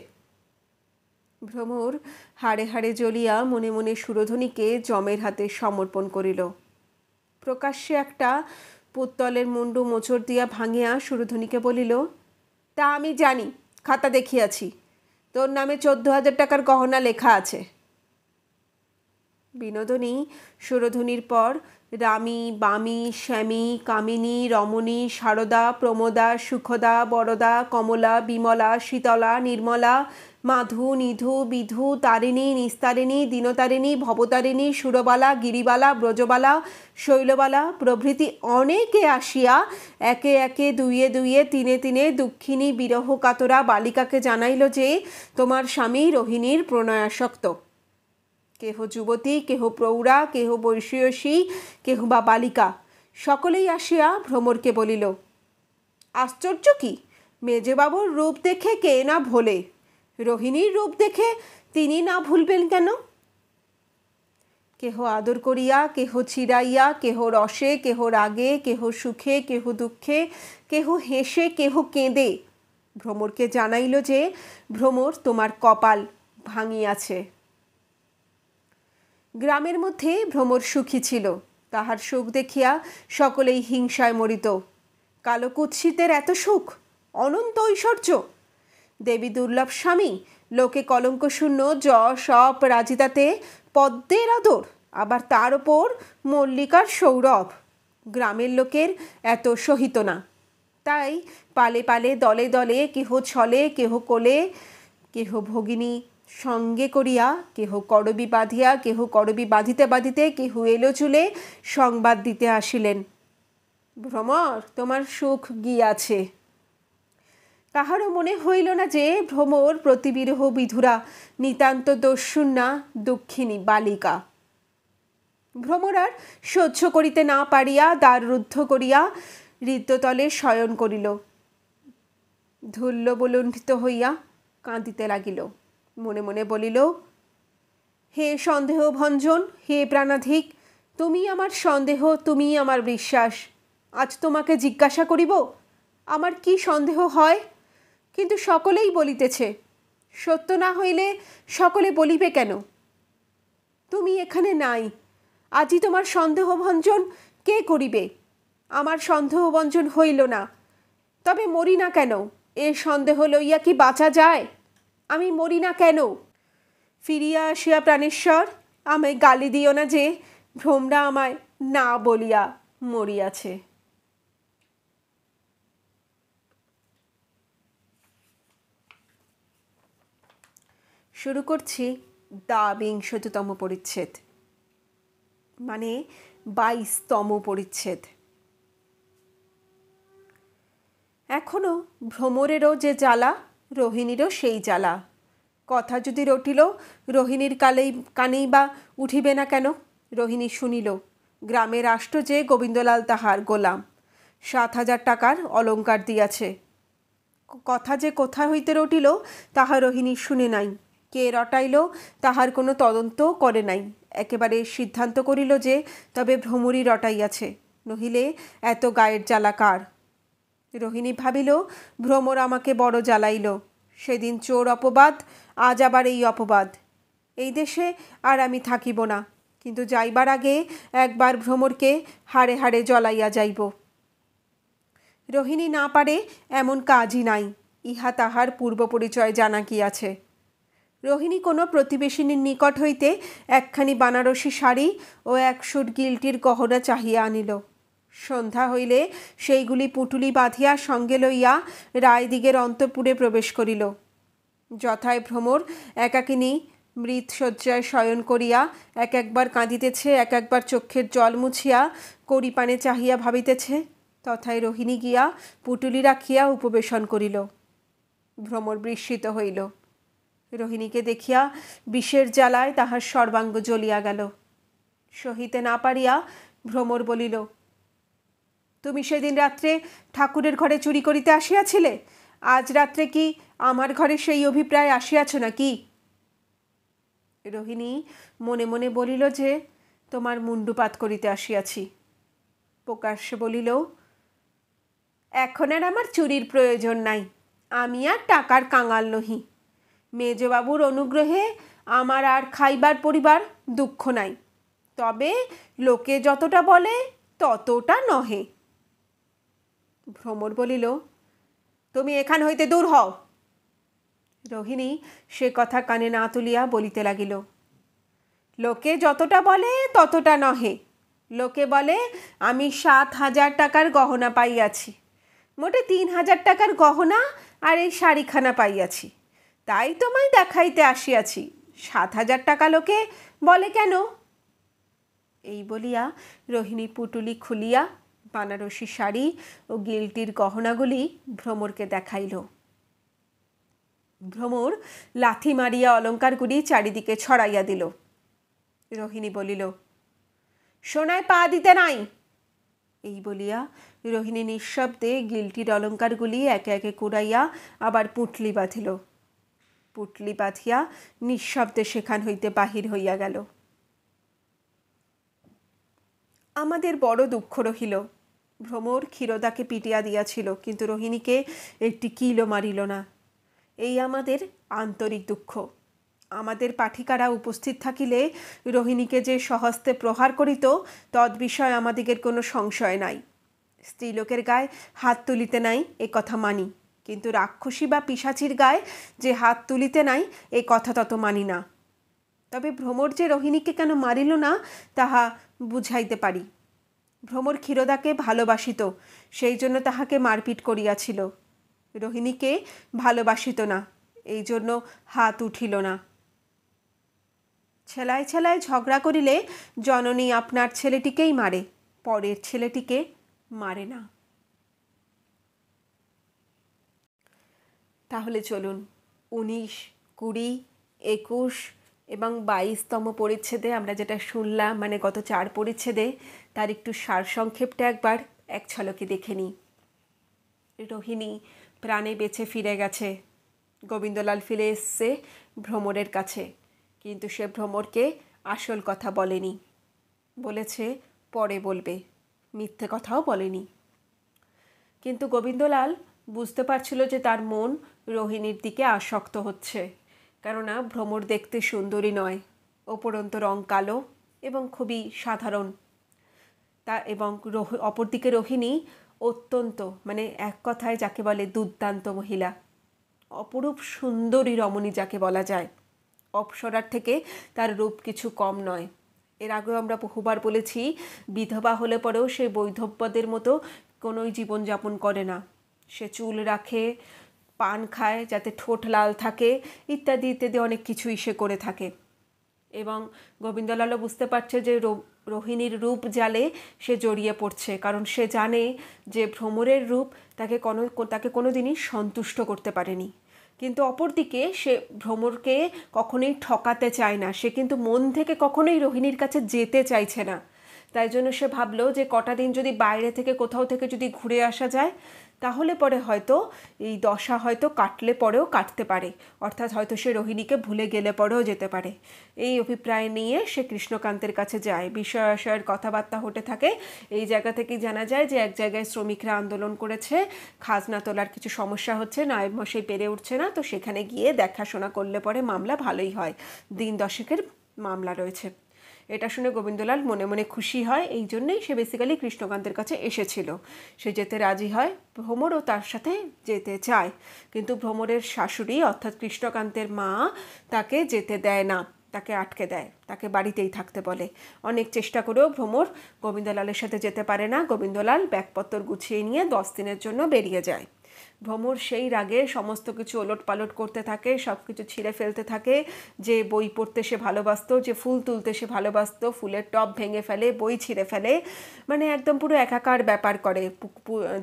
ভ্রমর হাড়ে হাড়ে জ্বলিয়া মনে মনে সুরধনীকে যমের হাতে সমর্পণ করিল। প্রকাশ্যে একটা পুত্তলের মুন্ডু মোচড় দিয়া ভাঙিয়া সুরধনীকে বলিল, তা আমি জানি, খাতা দেখিয়াছি, তোর নামে 14,000 টাকার গহনা লেখা আছে। বিনোদিনী সুরধুনীর পর রামী, বামী, শ্যামী, কামিনী, রমণী, শারদা, প্রমোদা, সুখদা, বরদা, কমলা, বিমলা, শীতলা, নির্মলা, মাধু, নিধু, বিধু, তারিণী, নিস্তারিণী, দীনতারিণী, ভবতারিণী, সুরবালা, গিরিবালা, ব্রজবালা, শৈলবালা প্রভৃতি অনেকে আসিয়া একে একে দুইয়ে দুইয়ে তিনে তিনে দুঃখিনী বিরহ কাতরা বালিকাকে জানাইল যে তোমার স্বামী রোহিণীর প্রণয়াসক্ত। কেহ যুবতী, কেহ প্রৌঢ়া, কেহ বৈষয়সী, কেহ বা বালিকা, সকলেই আসিয়া ভ্রমরকে বলিল, আশ্চর্য কি, মেজবাবুর রূপ দেখে কে না ভোলে, রোহিণীর রূপ দেখে তিনি না ভুলবেন কেন? কেহ আদর করিয়া, কেহ চিরাইয়া, কেহ রসে, কেহ রাগে, কেহ সুখে, কেহ দুঃখে, কেহ হেসে, কেহ কেঁদে ভ্রমরকে জানাইল যে ভ্রমর তোমার কপাল ভাঙিয়াছে। গ্রামের মধ্যে ভ্রমর সুখী ছিল, তাহার সুখ দেখিয়া সকলেই হিংসায় মরিত। কালো কুৎসিতের এত সুখ, অনন্ত ঐশ্বর্য, দেবী দুর্লভ স্বামী, লোকে কলঙ্ক শূন্য যশ অপ রাজিতাতে পদ্মের আদর, আবার তার ওপর মল্লিকার সৌরভ, গ্রামের লোকের এত সহিত না। তাই পালে পালে দলে দলে কেহ ছলে, কেহ কোলে, কেহ ভগিনী সঙ্গে করিয়া, কেহ করবি বাঁধিয়া, কেহ করবি বাঁধিতে বাঁধিতে, কেহ এলো চুলে সংবাদ দিতে আসিলেন, ভ্রমর তোমার সুখ গিয়াছে। কাহারও মনে হইল না যে ভ্রমর প্রতিবিরহ বিধুরা নিতান্ত দস্যুন্না দুঃখিনী বালিকা। ভ্রমর আর সহ্য করিতে না পারিয়া দ্বার রুদ্ধ করিয়া হৃদ্যতলে শয়ন করিল, ধূল্যবলুণ্ঠিত হইয়া কাঁদিতে লাগিল। মনে মনে বলিল, হে সন্দেহ ভঞ্জন, হে প্রাণাধিক, তুমি আমার সন্দেহ, তুমি আমার বিশ্বাস। আজ তোমাকে জিজ্ঞাসা করিব আমার কি সন্দেহ হয়, কিন্তু সকলেই বলিতেছে, সত্য না হইলে সকলে বলিবে কেন? তুমি এখানে নাই, আজই তোমার সন্দেহ ভঞ্জন কে করিবে? আমার সন্দেহ ভঞ্জন হইল না, তবে মরি না কেন? এ সন্দেহ লইয়া কি বাঁচা যায়? আমি মরি না কেন? ফিরিয়া আসিয়া প্রাণেশ্বর, আমায় গালি দিও না যে ভ্রমরা আমায় না বলিয়া মরিয়াছে। শুরু করছি দ্বাবিংশতিতম পরিচ্ছেদ, মানে 22তম পরিচ্ছেদ। এখনো ভ্রমরেরও যে জ্বালা, রোহিণীরও সেই জ্বালা। কথা যদি রটিল, রোহিণীর কানেই বা উঠিবে না কেন? রোহিণী শুনিল গ্রামের রাষ্ট্র যে গোবিন্দলাল তাহার গোলাম, 7,000 টাকার অলঙ্কার দিয়াছে। কথা যে কোথা হইতে রটিল তাহা রোহিণী শুনে নাই, কে রটাইল তাহার কোনো তদন্ত করে নাই। একেবারে সিদ্ধান্ত করিল যে তবে ভ্রমরই রটাইয়াছে, নহিলে এত গায়ের জ্বালা কার? রোহিণী ভাবিল, ভ্রমর আমাকে বড় জ্বালাইল, সেদিন চোর অপবাদ, আজ আবার এই অপবাদ। এই দেশে আর আমি থাকিব না, কিন্তু যাইবার আগে একবার ভ্রমরকে হাড়ে হাড়ে জ্বলাইয়া যাইব। রোহিণী না পারে এমন কাজই নাই, ইহা তাহার পূর্ব পরিচয় জানা গিয়াছে। রোহিণী কোনো প্রতিবেশিনীর নিকট হইতে একখানি বানারসি শাড়ি ও 100 গিলটির গহনা চাহিয়া আনিল। সন্ধ্যা হইলে সেইগুলি পুঁটুলি বাঁধিয়া সঙ্গে লইয়া রায়দিগের অন্তঃপুরে প্রবেশ করিল। যথায় ভ্রমর একাকিনী মৃৎশয্যায় শয়ন করিয়া এক একবার কাঁদিতেছে, এক একবার চক্ষের জল মুছিয়া কড়িপানে চাহিয়া ভাবিতেছে, তথায় রোহিণী গিয়া পুঁটুলি রাখিয়া উপবেশন করিল। ভ্রমর বিস্মিত হইল। রোহিণীকে দেখিয়া বিষের জ্বালায় তাহার সর্বাঙ্গ জ্বলিয়া গেল। সহিতে না পারিয়া ভ্রমর বলিল, তুমি সেদিন রাত্রে ঠাকুরের ঘরে চুরি করিতে আসিয়াছিলে, আজ রাত্রে কি আমার ঘরে সেই অভিপ্রায় আসিয়াছ নাকি? রোহিণী মনে মনে বলিল যে তোমার মুণ্ডুপাত করিতে আসিয়াছি। প্রকাশ্যে বলিল, এখন আর আমার চুরির প্রয়োজন নাই, আমি আর টাকার কাঙাল নহি। মেজবাবুর অনুগ্রহে আমার আর খাইবার পরিবার দুঃখ নাই, তবে লোকে যতটা বলে ততটা নহে। ভ্রমর বলিল, তুমি এখান হইতে দূর হও। রোহিণী সে কথা কানে না তুলিয়া বলিতে লাগিল, লোকে যতটা বলে ততটা নহে। লোকে বলে আমি 7,000 টাকার গহনা পাইয়াছি, মোটে 3,000 টাকার গহনা আর এই শাড়িখানা পাইয়াছি, তাই তোমায় দেখাইতে আসিয়াছি। 7,000 টাকা লোকে বলে কেন? এই বলিয়া রোহিণী পুটুলি খুলিয়া বানারসি শাড়ি ও গিলটির গহনাগুলি ভ্রমরকে দেখাইল। ভ্রমর লাথি মারিয়া অলঙ্কারগুলি চারিদিকে ছড়াইয়া দিল। রোহিণী বলিল, সোনায় পা দিতে নাই। এই বলিয়া রোহিণী নিঃশব্দে গিলটির অলঙ্কারগুলি একে একে কুড়াইয়া আবার পুঁটলি বাঁধিল। পুঁটলি বাঁধিয়া নিঃশব্দে সেখান হইতে বাহির হইয়া গেল। আমাদের বড় দুঃখ রহিল। ভ্রমর ক্ষীরোদাকে পিটিয়া দিয়াছিল, কিন্তু রোহিণীকে একটি কিলও মারিল না। এই আমাদের আন্তরিক দুঃখ। আমাদের পাঠিকারা উপস্থিত থাকিলে রোহিণীকে যে সহস্তে প্রহার করিত তদ্বিষয়ে আমাদিগের কোনো সংশয় নাই। স্ত্রীলোকের গায়ে হাত তুলিতে নাই এ কথা মানি, কিন্তু রাক্ষসী বা পিশাচির গায়ে যে হাত তুলিতে নাই এ কথা তত মানি না। তবে ভ্রমর যে রোহিণীকে কেন মারিল না তাহা বুঝাইতে পারি। ভ্রমর ক্ষীরোদাকে ভালোবাসিত, সেই জন্য তাহাকে মারপিট করিয়াছিল। রোহিণীকে ভালোবাসিত না, এই জন্য হাত উঠিল না। ছেলায় ছেলায় ঝগড়া করিলে জননী আপনার ছেলেটিকেই মারে, পরের ছেলেটিকে মারে না। তাহলে চলুন 19, 20, 21 এবং 22তম পরিচ্ছেদে আমরা যেটা শুনলাম, মানে গত 4 পরিচ্ছেদে, তার একটু সারসংক্ষেপটা একবার এক ঝলকে দেখে নিই। রোহিণী প্রাণে বেঁচে ফিরে গেছে। গোবিন্দলাল ফিরে এসছে ভ্রমরের কাছে, কিন্তু সে ভ্রমরকে আসল কথা বলেনি, বলেছে পরে বলবে, মিথ্যে কথাও বলেনি। কিন্তু গোবিন্দলাল বুঝতে পারছিল যে তার মন রোহিণীর দিকে আসক্ত হচ্ছে, কেননা ভ্রমর দেখতে সুন্দরী নয়, উপরন্ত রং কালো এবং খুবই সাধারণ। তা এবং অপরদিকে রোহিণী অত্যন্ত, মানে এক কথায় যাকে বলে দুর্দান্ত মহিলা, অপরূপ সুন্দরী রমণী যাকে বলা যায়। অপ্সরার থেকে তার রূপ কিছু কম নয়। এর আগেও আমরা বহুবার বলেছি, বিধবা হলে পরেও সে বৈধব্যদের মতো কোনোই জীবনযাপন করে না। সে চুল রাখে, পান খায় যাতে ঠোঁট লাল থাকে, ইত্যাদি ইত্যাদি অনেক কিছুই সে করে থাকে। এবং গোবিন্দলালও বুঝতে পারছে যে রোহিণীর রূপ জালে সে জড়িয়ে পড়ছে, কারণ সে জানে যে ভ্রমরের রূপ তাকে কোনো দিনই সন্তুষ্ট করতে পারেনি। কিন্তু অপরদিকে সে ভ্রমরকে কখনোই ঠকাতে চায় না, সে কিন্তু মন থেকে কখনোই রোহিণীর কাছে যেতে চাইছে না। তাই জন্য সে ভাবলো যে কটা দিন যদি বাইরে থেকে কোথাও থেকে যদি ঘুরে আসা যায়, তাহলে পরে হয়তো এই দশা হয়তো কাটলে পরেও কাটতে পারে, অর্থাৎ হয়তো সে রোহিণীকে ভুলে গেলে পরেও যেতে পারে। এই অভিপ্রায় নিয়ে সে কৃষ্ণকান্তের কাছে যায়। বিষয় আশয়ের কথাবার্তা হতে থাকে। এই জায়গা থেকেই জানা যায় যে এক জায়গায় শ্রমিকরা আন্দোলন করেছে, খাজনা তোলার কিছু সমস্যা হচ্ছে, নায়েব মশাই পেরে উঠছে না, তো সেখানে গিয়ে দেখাশোনা করলে পরে মামলা ভালোই হয়। দিন 10 মামলা রয়েছে। এটা শুনে গোবিন্দলাল মনে মনে খুশি হয়, এই জন্যেই সে বেসিক্যালি কৃষ্ণকান্তের কাছে এসেছিল। সে যেতে রাজি হয়, ভ্রমরও তার সাথে যেতে চায়, কিন্তু ভ্রমরের শাশুড়ি অর্থাৎ কৃষ্ণকান্তের মা তাকে যেতে দেয় না, তাকে আটকে দেয়, তাকে বাড়িতেই থাকতে বলে। অনেক চেষ্টা করেও ভ্রমর গোবিন্দলালের সাথে যেতে পারে না। গোবিন্দলাল ব্যাগপত্তর গুছিয়ে নিয়ে 10 দিনের জন্য বেরিয়ে যায়। ভ্রমর সেই রাগে সমস্ত কিছু ওলটপালট করতে থাকে, সব কিছু ছিঁড়ে ফেলতে থাকে। যে বই পড়তে সে ভালোবাসতো, যে ফুল তুলতে সে ভালোবাসতো, ফুলের টব ভেঙে ফেলে, বই ছিঁড়ে ফেলে, মানে একদম পুরো একাকার ব্যাপার করে।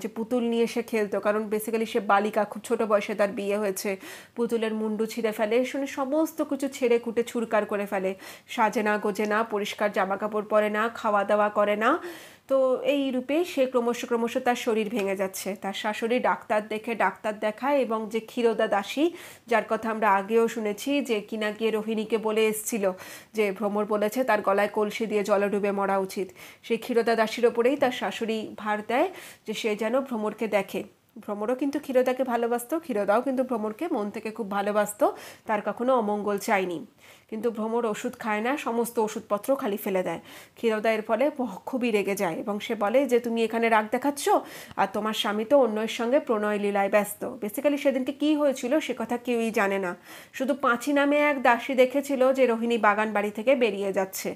যে পুতুল নিয়ে সে খেলতো, কারণ বেসিক্যালি সে বালিকা, খুব ছোট বয়সে তার বিয়ে হয়েছে। পুতুলের মুন্ডু ছিঁড়ে ফেলে, শুনে সমস্ত কিছু ছেড়ে কুটে ছুরকার করে ফেলে। সাজে না, গোজে না, পরিষ্কার জামা কাপড় পরে না, খাওয়া দাওয়া করে না। তো এই রূপে সে ক্রমশ তার শরীর ভেঙে যাচ্ছে। তার শাশুড়ি ডাক্তার দেখায়, এবং যে ক্ষীরোদা দাসী, যার কথা আমরা আগেও শুনেছি, যে কিনা গিয়ে রোহিণীকে বলে এসেছিল যে ভ্রমর বলেছে তার গলায় কলসি দিয়ে জলে ডুবে মরা উচিত, সেই ক্ষীরোদা দাসীর ওপরেই তার শাশুড়ি ভার দেয় যে সে যেন ভ্রমরকে দেখে। ভ্রমরও কিন্তু ক্ষীরোদাকে ভালোবাসতো, ক্ষীরোদাও কিন্তু ভ্রমরকে মন থেকে খুব ভালোবাসতো, তার কখনো অমঙ্গল চায়নি। কিন্তু ভ্রমর ওষুধ খায় না, সমস্ত ওষুধপত্র খালি ফেলে দেয়। ক্ষীরোদা এর ফলে খুবই রেগে যায় এবং সে বলে যে তুমি এখানে রাগ দেখাচ্ছ, আর তোমার স্বামী তো অন্যের সঙ্গে প্রণয় লীলায় ব্যস্ত। বেসিক্যালি সেদিনকে কী হয়েছিল সে কথা কেউই জানে না, শুধু পাঁচি নামে এক দাসী দেখেছিল যে রোহিণী বাগান বাড়ি থেকে বেরিয়ে যাচ্ছে।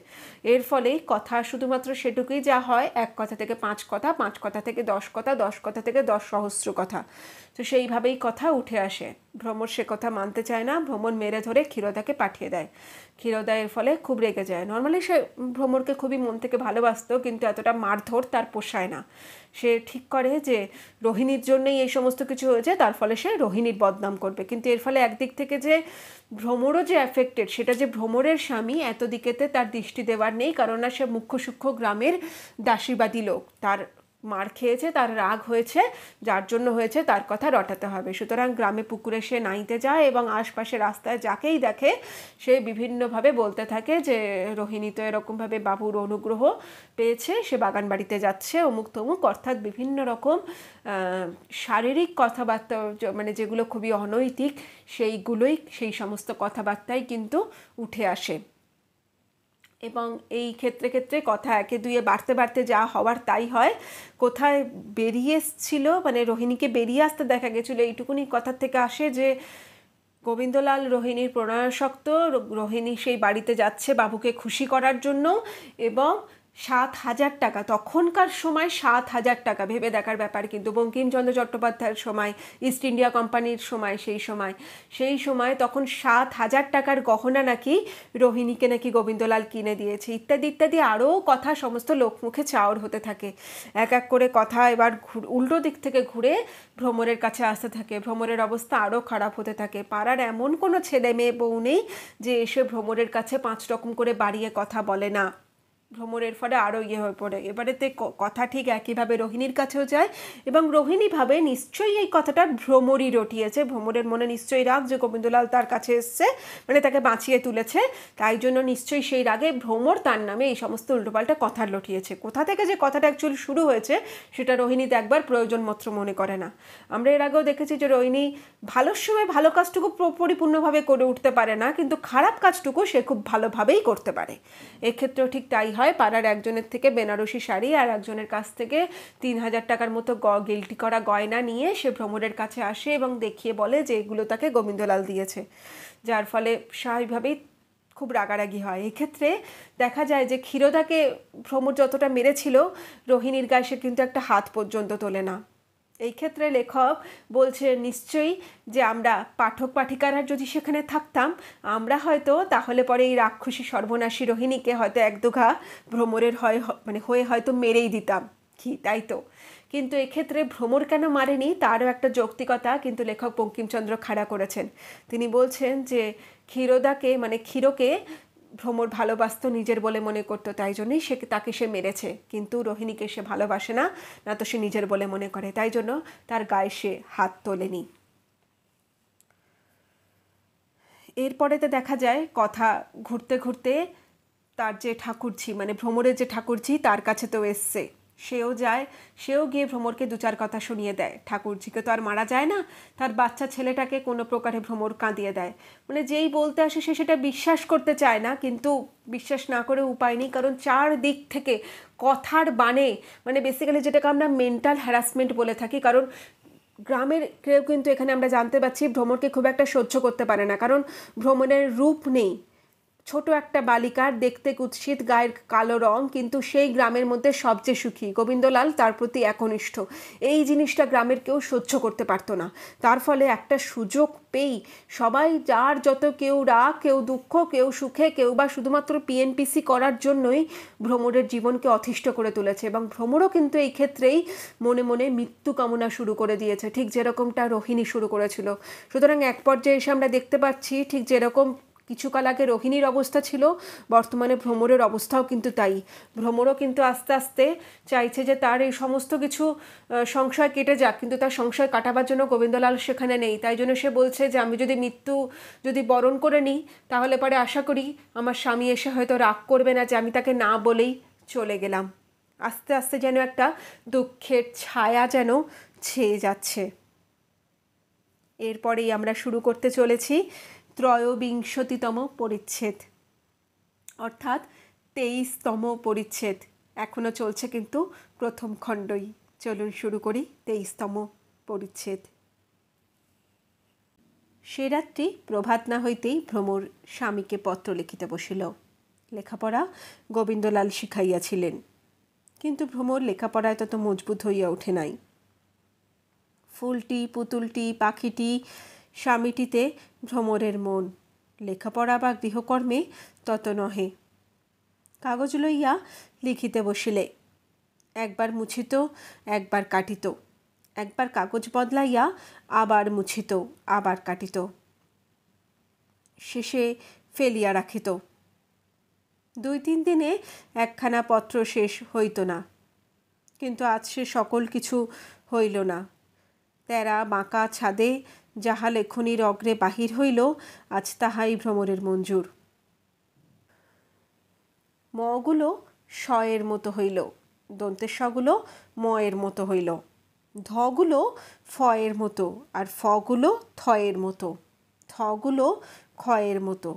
এর ফলেই কথা শুধুমাত্র সেটুকুই যা হয়, 1 কথা থেকে 5 কথা, 5 কথা থেকে 10 কথা, 10 কথা থেকে 10 সহস্র কথা। তো সেইভাবেই কথা উঠে আসে। ভ্রমর সে কথা মানতে চায় না, ভ্রমর মেরে ধরে ক্ষীরোদাকে পাঠিয়ে দেয়। ক্ষীরোদা এর ফলে খুব রেগে যায়। নর্মালি সে ভ্রমরকে খুবই মন থেকে ভালোবাসতো, কিন্তু এতটা মারধর তার পোষায় না। সে ঠিক করে যে রোহিণীর জন্যই এই সমস্ত কিছু হয়েছে, তার ফলে সে রোহিণীর বদনাম করবে। কিন্তু এর ফলে একদিক থেকে যে ভ্রমরও যে অ্যাফেক্টেড, সেটা যে ভ্রমরের স্বামী, এত দিকেতে তার দৃষ্টি দেওয়ার নেই, কারণ না সে মুখ্য সূক্ষ্ম গ্রামের দাসীবাদী লোক। তার মার খেয়েছে, তার রাগ হয়েছে, যার জন্য হয়েছে তার কথা রটাতে হবে। সুতরাং গ্রামে পুকুরে সে নাইতে যায় এবং আশপাশে রাস্তায় যাকেই দেখে সে বিভিন্নভাবে বলতে থাকে যে রোহিণী তো এরকমভাবে বাবুর অনুগ্রহ পেয়েছে, সে বাগান বাড়িতে যাচ্ছে, অমুক তমুক, অর্থাৎ বিভিন্ন রকম শারীরিক কথাবার্তা, মানে যেগুলো খুবই অনৈতিক, সেই সমস্ত কথাবার্তাই কিন্তু উঠে আসে। এবং এই ক্ষেত্রে কথা একে দুয়ে বাড়তে বাড়তে যা হওয়ার তাই হয়। কোথায় বেরিয়ে এসছিল, মানে রোহিণীকে বেরিয়ে আসতে দেখা গেছিলো, এইটুকুনি কথার থেকে আসে যে গোবিন্দলাল রোহিণীর প্রণয়াসক্ত। রোহিণী সেই বাড়িতে যাচ্ছে বাবুকে খুশি করার জন্য, এবং 7,000 টাকা, তখনকার সময় 7,000 টাকা ভেবে দেখার ব্যাপার। কিন্তু বঙ্কিমচন্দ্র চট্টোপাধ্যায়ের সময়, ইস্ট ইন্ডিয়া কোম্পানির সময়, সেই সময় তখন 7,000 টাকার গহনা নাকি রোহিণীকে নাকি গোবিন্দলাল কিনে দিয়েছে, ইত্যাদি ইত্যাদি আরও কথা সমস্ত লোকমুখে চাওর হতে থাকে। এক এক করে কথা এবার উল্টো দিক থেকে ঘুরে ভ্রমরের কাছে আসতে থাকে। ভ্রমরের অবস্থা আরও খারাপ হতে থাকে। পাড়ার এমন কোনো ছেলে মেয়ে বউ নেই যে এসে ভ্রমরের কাছে 5 রকম করে বাড়িয়ে কথা বলে না। ভ্রমরের ফলে আরও হয়ে পড়ে। এবারেতে কথা ঠিক একইভাবে রোহিণীর কাছেও যায়, এবং রোহিণী ভাবে নিশ্চয়ই এই কথাটা ভ্রমরই রটিয়েছে। ভ্রমরের মনে নিশ্চয়ই রাগ যে গোবিন্দলাল তার কাছে এসছে, মানে তাকে বাঁচিয়ে তুলেছে, তাই জন্য নিশ্চয়ই সেই রাগে ভ্রমর তার নামে এই সমস্ত উল্টোপাল্টা কথা লটিয়েছে। কোথা থেকে যে কথাটা অ্যাকচুয়ালি শুরু হয়েছে সেটা রোহিণী একবার প্রয়োজন মাত্র মনে করে না। আমরা এর আগেও দেখেছি যে রোহিণী ভালোর সময় ভালো কাজটুকু পরিপূর্ণভাবে করে উঠতে পারে না, কিন্তু খারাপ কাজটুকু সে খুব ভালোভাবেই করতে পারে। এক্ষেত্রেও ঠিক তাই হয়। পাড়ার একজনের থেকে বেনারসি শাড়ি আর একজনের কাছ থেকে 3,000 টাকার মতো গিলটি করা গয়না নিয়ে সে ভ্রমরের কাছে আসে এবং দেখিয়ে বলে যে এগুলো তাকে গোবিন্দলাল দিয়েছে, যার ফলে স্বাভাবিকভাবেই খুব রাগারাগি হয়। এক্ষেত্রে দেখা যায় যে ক্ষীরোদাকে ভ্রমর যতটা মেরেছিল, রোহিণীর গায়ে সে কিন্তু একটা হাত পর্যন্ত তোলে না। এই ক্ষেত্রে লেখক বলছে নিশ্চয়ই যে আমরা পাঠক পাঠিকারা যদি সেখানে থাকতাম, আমরা হয়তো তাহলে পরে এই রাক্ষসী সর্বনাশী রোহিণীকে হয়তো 1-2 ঘা ভ্রমরের হয়ে হয়তো মেরেই দিতাম, কি তাই তো? কিন্তু এক্ষেত্রে ভ্রমর কেন মারেনি তারও একটা যৌক্তিকতা কিন্তু লেখক বঙ্কিমচন্দ্র খাড়া করেছেন। তিনি বলছেন যে ক্ষীরোদাকে, মানে ক্ষীরকে ভ্রমর ভালোবাসতো, নিজের বলে মনে করতো, তাই জন্যই তাকে সে মেরেছে। কিন্তু রোহিণীকে সে ভালোবাসে না, না তো সে নিজের বলে মনে করে, তাই জন্য তার গায়ে সে হাত তোলেনি। এরপরেতে দেখা যায় কথা ঘুরতে ঘুরতে তার যে ঠাকুরঝি, মানে ভ্রমরের যে ঠাকুরঝি, তার কাছে তো এসছে। সেও যায়, সেও গিয়ে ভ্রমরকে 2-4 কথা শুনিয়ে দেয়। ঠাকুরঝিকে তো আর মারা যায় না, তার বাচ্চা ছেলেটাকে কোনো প্রকারে ভ্রমর কাঁদিয়ে দেয়। মানে যেই বলতে আসে সে সেটা বিশ্বাস করতে চায় না, কিন্তু বিশ্বাস না করে উপায় নেই, কারণ 4 দিক থেকে কথার বানে, মানে বেসিক্যালি যেটাকে আমরা মেন্টাল হ্যারাসমেন্ট বলে থাকি। কারণ গ্রামের কেউ কিন্তু এখানে আমরা জানতে পারছি ভ্রমরকে খুব একটা সহ্য করতে পারে না, কারণ ভ্রমরের রূপ নেই। ছোট একটা বালিকার, দেখতে কুৎসিত, গায়ের কালো রং, কিন্তু সেই গ্রামের মধ্যে সবচেয়ে সুখী। গোবিন্দলাল তার প্রতি একনিষ্ঠ। এই জিনিসটা গ্রামের কেউ সহ্য করতে পারতো না। তার ফলে একটা সুযোগ পেয়েই সবাই, যার যত, কেউ রাগ, কেউ দুঃখ, কেউ সুখে, কেউ বা শুধুমাত্র পিএনপিসি করার জন্যই ভ্রমরের জীবনকে অতিষ্ঠ করে তুলেছে। এবং ভ্রমরও কিন্তু এই ক্ষেত্রেই মনে মনে মৃত্যু কামনা শুরু করে দিয়েছে, ঠিক যেরকমটা রোহিণী শুরু করেছিল। সুতরাং এক পর্যায়ে এসে আমরা দেখতে পাচ্ছি ঠিক যেরকম কিছুকাল আগে রোহিণীর অবস্থা ছিল, বর্তমানে ভ্রমরের অবস্থাও কিন্তু তাই। ভ্রমরও কিন্তু আস্তে আস্তে চাইছে যে তার এই সমস্ত কিছু সংশয় কেটে যাক, কিন্তু তার সংশয় কাটাবার জন্য গোবিন্দলাল সেখানে নেই। তাই জন্য সে বলছে যে আমি যদি মৃত্যু বরণ করে নিই, তাহলে পরে আশা করি আমার স্বামী এসে হয়তো রাগ করবে না যে আমি তাকে না বলেই চলে গেলাম। আস্তে আস্তে যেন একটা দুঃখের ছায়া যেন ছেয়ে যাচ্ছে। এরপরেই আমরা শুরু করতে চলেছি ত্রয়োবিংশতিতম পরিচ্ছেদ, অর্থাৎ 23তম পরিচ্ছেদ। এখনও চলছে কিন্তু প্রথম খণ্ডই। চলুন শুরু করি 23তম পরিচ্ছেদ। সে রাত্রি প্রভাত না হইতেই ভ্রমর স্বামীকে পত্র লিখিতে বসিল। লেখাপড়া গোবিন্দলাল শিখাইয়াছিলেন, কিন্তু ভ্রমর লেখাপড়ায় তত মজবুত হইয়া ওঠে নাই। ফুলটি, পুতুলটি, পাখিটি, স্বামীটিতে ভ্রমরের মন, লেখাপড়া বা গৃহকর্মে তত নহে। কাগজ লইয়া লিখিতে বসিলে একবার মুছিত, একবার কাটিত, একবার কাগজ বদলাইয়া আবার মুছিত, আবার কাটিত, শেষে ফেলিয়া রাখিত। 2-3 দিনে একখানা পত্র শেষ হইত না। কিন্তু আজ সে সকল কিছু হইল না। তেরা বাঁকা ছাদে যাহা লেখনীর অগ্রে বাহির হইল, আজ তাহাই ভ্রমরের মঞ্জুর। মগুলো শয়ের মতো হইল, দন্তেশ্বগুলো ময়ের মতো হইল, ধগুলো ফয়ের মতো, আর ফগুলো থয়ের মতো, থগুলো ক্ষয়ের মতো।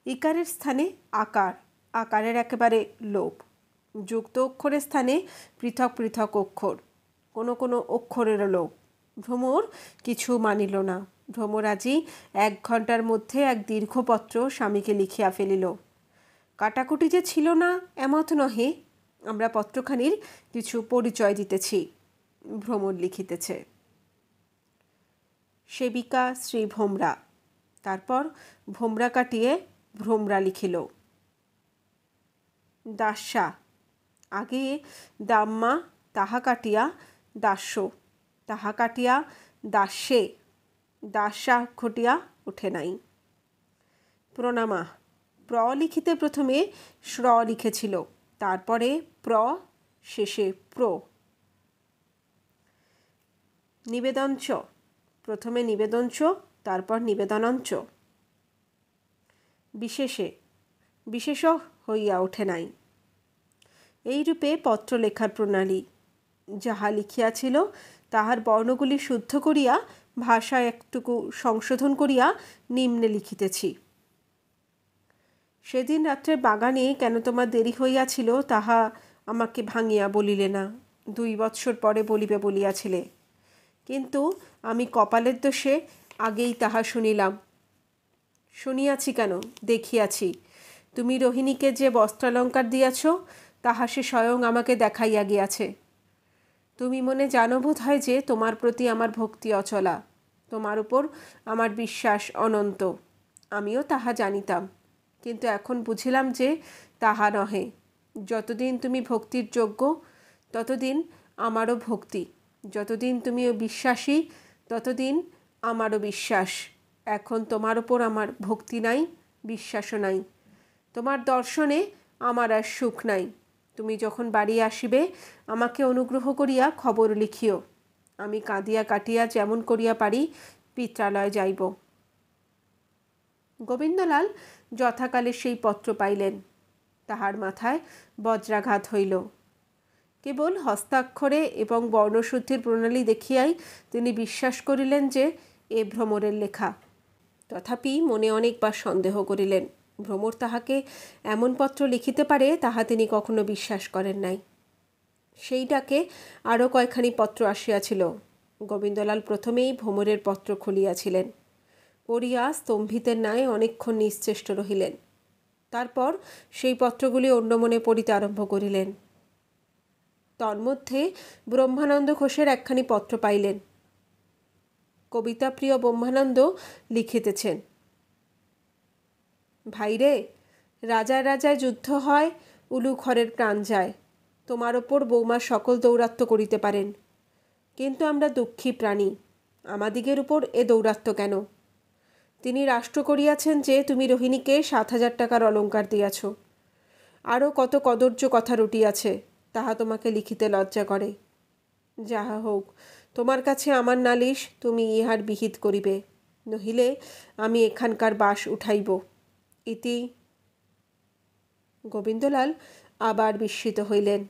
ইকারের স্থানে আকার, আকারের একেবারে লোপ। যুক্ত অক্ষরের স্থানে পৃথক পৃথক অক্ষর, কোনো কোনো অক্ষরেরও লোপ। ভ্রমর কিছু মানিল না। ভ্রমর আজি 1 ঘণ্টার মধ্যে এক দীর্ঘপত্র স্বামীকে লিখিয়া ফেলিল। কাটাকুটি যে ছিল না এমত নহে, আমরা পত্রখানির কিছু পরিচয় দিতেছি। ভ্রমর লিখিতেছে, সেবিকা শ্রী ভোমরা, তারপর ভোমরা কাটিয়ে ভ্রমরা লিখিল। দাস্যা, আগে দাম্মা, তাহা কাটিয়া দাস্য, তাহা কাটিয়া দাস্যে, দাস্যা ঘটিয়া ওঠে নাই। প্রণামা, প্র লিখিতে প্রথমে শ্র লিখেছিল, তারপরে প্র, শেষে প্র। নিবেদনচ, প্রথমে নিবেদনচ, তারপর নিবেদনঞ্চ। বিশেষে, বিশেষ হইয়া ওঠে নাই। এইরূপে পত্র লেখার প্রণালী। যাহা লিখিয়াছিল তাহার বর্ণগুলি শুদ্ধ করিয়া ভাষা একটুকু সংশোধন করিয়া নিম্নে লিখিতেছি। সেদিন রাত্রে বাগানে কেন তোমার দেরি হইয়াছিল তাহা আমাকে ভাঙিয়া বলিলে না, 2 বৎসর পরে বলিবে বলিয়াছিলে। কিন্তু আমি কপালের দোষে আগেই তাহা শুনিলাম। শুনিয়াছি কেন, দেখিয়াছি। তুমি রোহিণীকে যে বস্ত্রালঙ্কার দিয়াছ তাহা সে স্বয়ং আমাকে দেখাইয়া গিয়াছে। তুমি মনে জানো বোধ হয় যে তোমার প্রতি আমার ভক্তি অচলা, তোমার উপর আমার বিশ্বাস অনন্ত। আমিও তাহা জানিতাম, কিন্তু এখন বুঝিলাম যে তাহা নহে। যতদিন তুমি ভক্তির যোগ্য ততদিন আমারও ভক্তি, যতদিন তুমি বিশ্বাসী ততদিন আমারও বিশ্বাস। এখন তোমার উপর আমার ভক্তি নাই, বিশ্বাসও নাই। তোমার দর্শনে আমার আর সুখ নাই। তুমি যখন বাড়ি আসিবে আমাকে অনুগ্রহ করিয়া খবর লিখিও। আমি কাঁদিয়া কাটিয়া যেমন করিয়া পারি পিত্রালয়ে যাইব। গোবিন্দলাল যথাকালে সেই পত্র পাইলেন। তাহার মাথায় বজ্রাঘাত হইল। কেবল হস্তাক্ষরে এবং বর্ণশুদ্ধির প্রণালী দেখিয়াই তিনি বিশ্বাস করিলেন যে এ ভ্রমরের লেখা। তথাপি মনে অনেকবার সন্দেহ করিলেন। ভ্রমর তাহাকে এমন পত্র লিখিতে পারে তাহা তিনি কখনো বিশ্বাস করেন নাই। সেই ডাকে আরও কয়খানি পত্র আসিয়াছিল। গোবিন্দলাল প্রথমেই ভ্রমরের পত্র খুলিয়াছিলেন। পড়িয়া স্তম্ভিতের ন্যায় অনেকক্ষণ নিশ্চেষ্ট রহিলেন। তারপর সেই পত্রগুলি অন্যমনে পড়িতে আরম্ভ করিলেন। তন্মধ্যে ব্রহ্মানন্দ ঘোষের একখানি পত্র পাইলেন। কবিতাপ্রিয় ব্রহ্মানন্দ লিখিতেছেন, ভাইরে, রাজায় রাজায় যুদ্ধ হয়, উলু খড়ের প্রাণ যায়। তোমার ওপর বৌমা সকল দৌরাত্ম্য করিতে পারেন, কিন্তু আমরা দুঃখী প্রাণী, আমাদিগের উপর এ দৌরাত্ম্য কেন? তিনি রাষ্ট্র করিয়াছেন যে তুমি রোহিণীকে 7,000 টাকার অলঙ্কার দিয়াছ। আরও কত কদর্য কথা রটিয়াছে, তাহা তোমাকে লিখিতে লজ্জা করে। যাহা হোক, তোমার কাছে আমার নালিশ, তুমি ইহার বিহিত করিবে, নহিলে আমি এখানকার বাস উঠাইব। ইতি। গোবিন্দলাল আবার বিস্মিত হইলেন।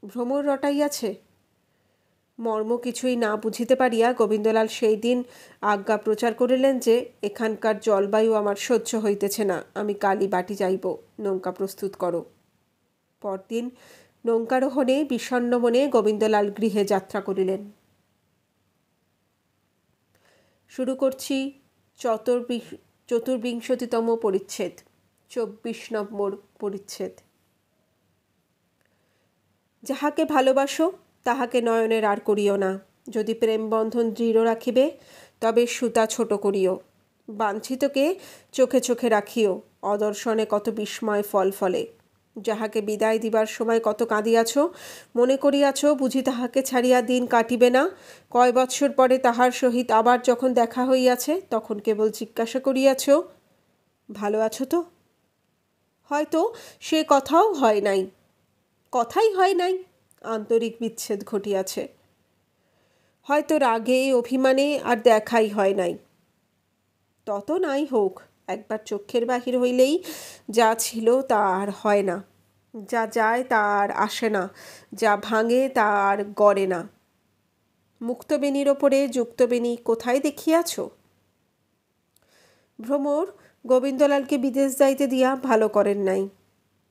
ভ্রমর রটাইয়াছে? মর্ম কিছুই না বুঝিতে পারিয়া গোবিন্দলাল সেই দিন আজ্ঞা প্রচার করিলেন যে এখানকার জলবায়ু আমার সহ্য হইতেছে না, আমি কালই বাটি যাইব, নৌকা প্রস্তুত করো। পরদিন নৌকারোহণে বিষণ্ণ মনে গোবিন্দলাল গৃহে যাত্রা করিলেন। শুরু করছি চতুর্বিংশতিতম পরিচ্ছেদ, 24 নম্বর পরিচ্ছেদ। যাহাকে ভালোবাসো তাহাকে নয়নের আর করিও না, যদি প্রেমবন্ধন দৃঢ় রাখিবে তবে সুতা ছোট করিও, বাঞ্ছিতকে চোখে চোখে রাখিও, অদর্শনে কত বিস্ময় ফল ফলে। যাহাকে বিদায় দিবার সময় কত কাঁদিয়াছ, মনে করিয়াছ বুঝি তাহাকে ছাড়িয়া দিন কাটিবে না, কয় বৎসর পরে তাহার সহিত আবার যখন দেখা হইয়াছে তখন কেবল জিজ্ঞাসা করিয়াছ, ভালো আছো তো? হয়তো সে কথাই হয় নাই, আন্তরিক বিচ্ছেদ ঘটিয়াছে। হয়তো রাগে অভিমানে আর দেখাই হয় নাই। তত নাই হোক, একবার চক্ষের বাহির হইলেই যা ছিল তা আর হয় না, যা যায় তা আর আসে না, যা ভাঙে তা আর গড়ে না। মুক্তবেণীর ওপরে যুক্তবেণী কোথায় দেখিয়াছ? ভ্রমর গোবিন্দলালকে বিদেশ যাইতে দিয়া ভালো করেন নাই।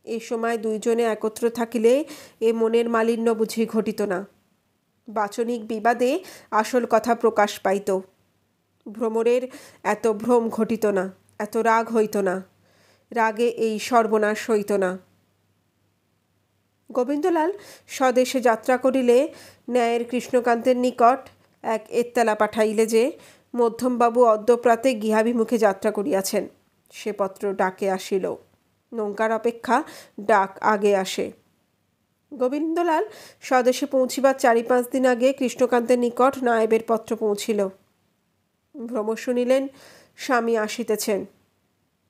এই সময় দুইজনে একত্র থাকিলে এ মনের মালিন্য বুঝি ঘটিত না, বাচনিক বিবাদে আসল কথা প্রকাশ পাইত। ভ্রমরের এত ভ্রম ঘটিত না, এত রাগ হইত না, রাগে এই সর্বনাশ হইত না। গোবিন্দলাল স্বদেশে যাত্রা করিলে ন্যায়ের কৃষ্ণকান্তের নিকট এক এত্তালা পাঠাইলে যে মধ্যমবাবু অদ্যপ্রাতে গৃহাভিমুখে যাত্রা করিয়াছেন। সে পত্র ডাকে আসিল, নৌকার অপেক্ষা ডাক আগে আসে। গোবিন্দলাল স্বদেশে পৌঁছিবার 4-5 দিন আগে কৃষ্ণকান্তের নিকট নায়েবের পত্র পৌঁছিল। ভ্রমর শুনিলেন স্বামী আসিতেছেন।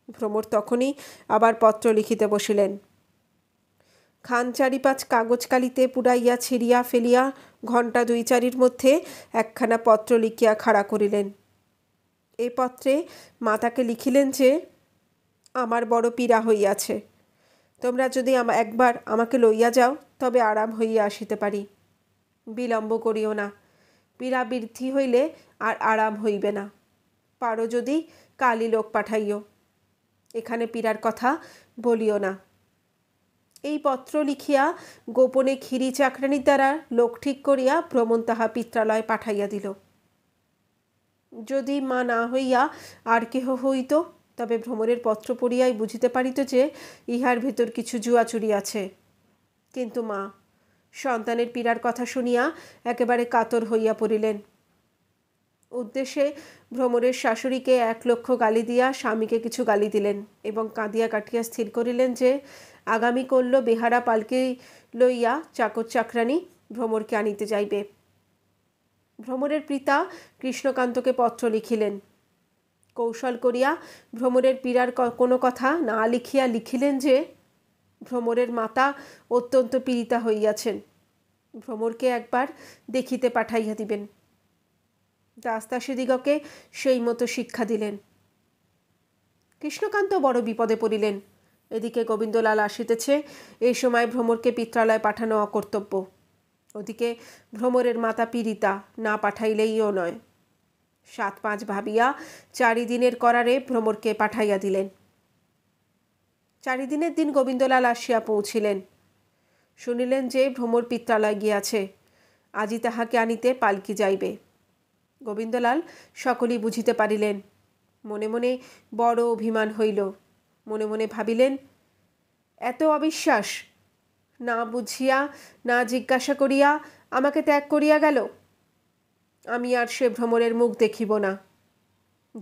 ভ্রমর তখনই আবার পত্র লিখিতে বসিলেন। খান 4-5 কাগজ কালিতে পুড়াইয়া ছিঁড়িয়া ফেলিয়া ঘণ্টা 2-4 মধ্যে একখানা পত্র লিখিয়া খাড়া করিলেন। এই পত্রে মাতাকে লিখিলেন যে, আমার বড় পীড়া হইয়াছে, তোমরা যদি একবার আমাকে লইয়া যাও তবে আরাম হইয়া আসিতে পারি। বিলম্ব করিও না, পীড়া বৃদ্ধি হইলে আর আরাম হইবে না। পারো যদি কালই লোক পাঠাইও, এখানে পীড়ার কথা বলিও না। এই পত্র লিখিয়া গোপনে খিরি চাকরানির দ্বারা লোক ঠিক করিয়া ভ্রমণ তাহা পিত্রালয় পাঠাইয়া দিল। যদি মা না হইয়া আর কেহ হইত তবে ভ্রমরের পত্র পড়িয়াই বুঝিতে পারিত যে ইহার ভেতর কিছু জুয়াচুরি আছে। কিন্তু মা সন্তানের পীড়ার কথা শুনিয়া একেবারে কাতর হইয়া পড়িলেন। উদ্দেশ্যে ভ্রমরের শাশুড়িকে 1 লক্ষ গালি দিয়া স্বামীকে কিছু গালি দিলেন এবং কাঁদিয়া কাটিয়া স্থির করিলেন যে আগামী করল বেহারা পালকি লইয়া চাকর চাকরানি ভ্রমরকে আনিতে যাইবে। ভ্রমরের পিতা কৃষ্ণকান্তকে পত্র লিখিলেন। কৌশল করিয়া ভ্রমরের পীড়ার কোনো কথা না লিখিয়া লিখিলেন যে ভ্রমরের মাতা অত্যন্ত পীড়িতা হইয়াছেন, ভ্রমরকে একবার দেখিতে পাঠাইয়া দিবেন। দাসদাসীদিগকে সেই মতো শিক্ষা দিলেন। কৃষ্ণকান্ত বড় বিপদে পড়িলেন। এদিকে গোবিন্দলাল আসিতেছে, এই সময় ভ্রমরকে পিত্রালয় পাঠানো অকর্তব্য। ওদিকে ভ্রমরের মাতা পীড়িতা, না পাঠাইলেইও নয়। 7-5 ভাবিয়া 4 দিনের করারে ভ্রমরকে পাঠাইয়া দিলেন। 4 দিনের দিন গোবিন্দলাল আসিয়া পৌঁছিলেন। শুনিলেন যে ভ্রমর পিত্রালয় গিয়াছে, আজই তাহাকে আনিতে পালকি যাইবে। গোবিন্দলাল সকলই বুঝিতে পারিলেন। মনে মনে বড় অভিমান হইল। মনে মনে ভাবিলেন, এত অবিশ্বাস! না বুঝিয়া না জিজ্ঞাসা করিয়া আমাকে ত্যাগ করিয়া গেল। আমি আর সে ভ্রমরের মুখ দেখিব না।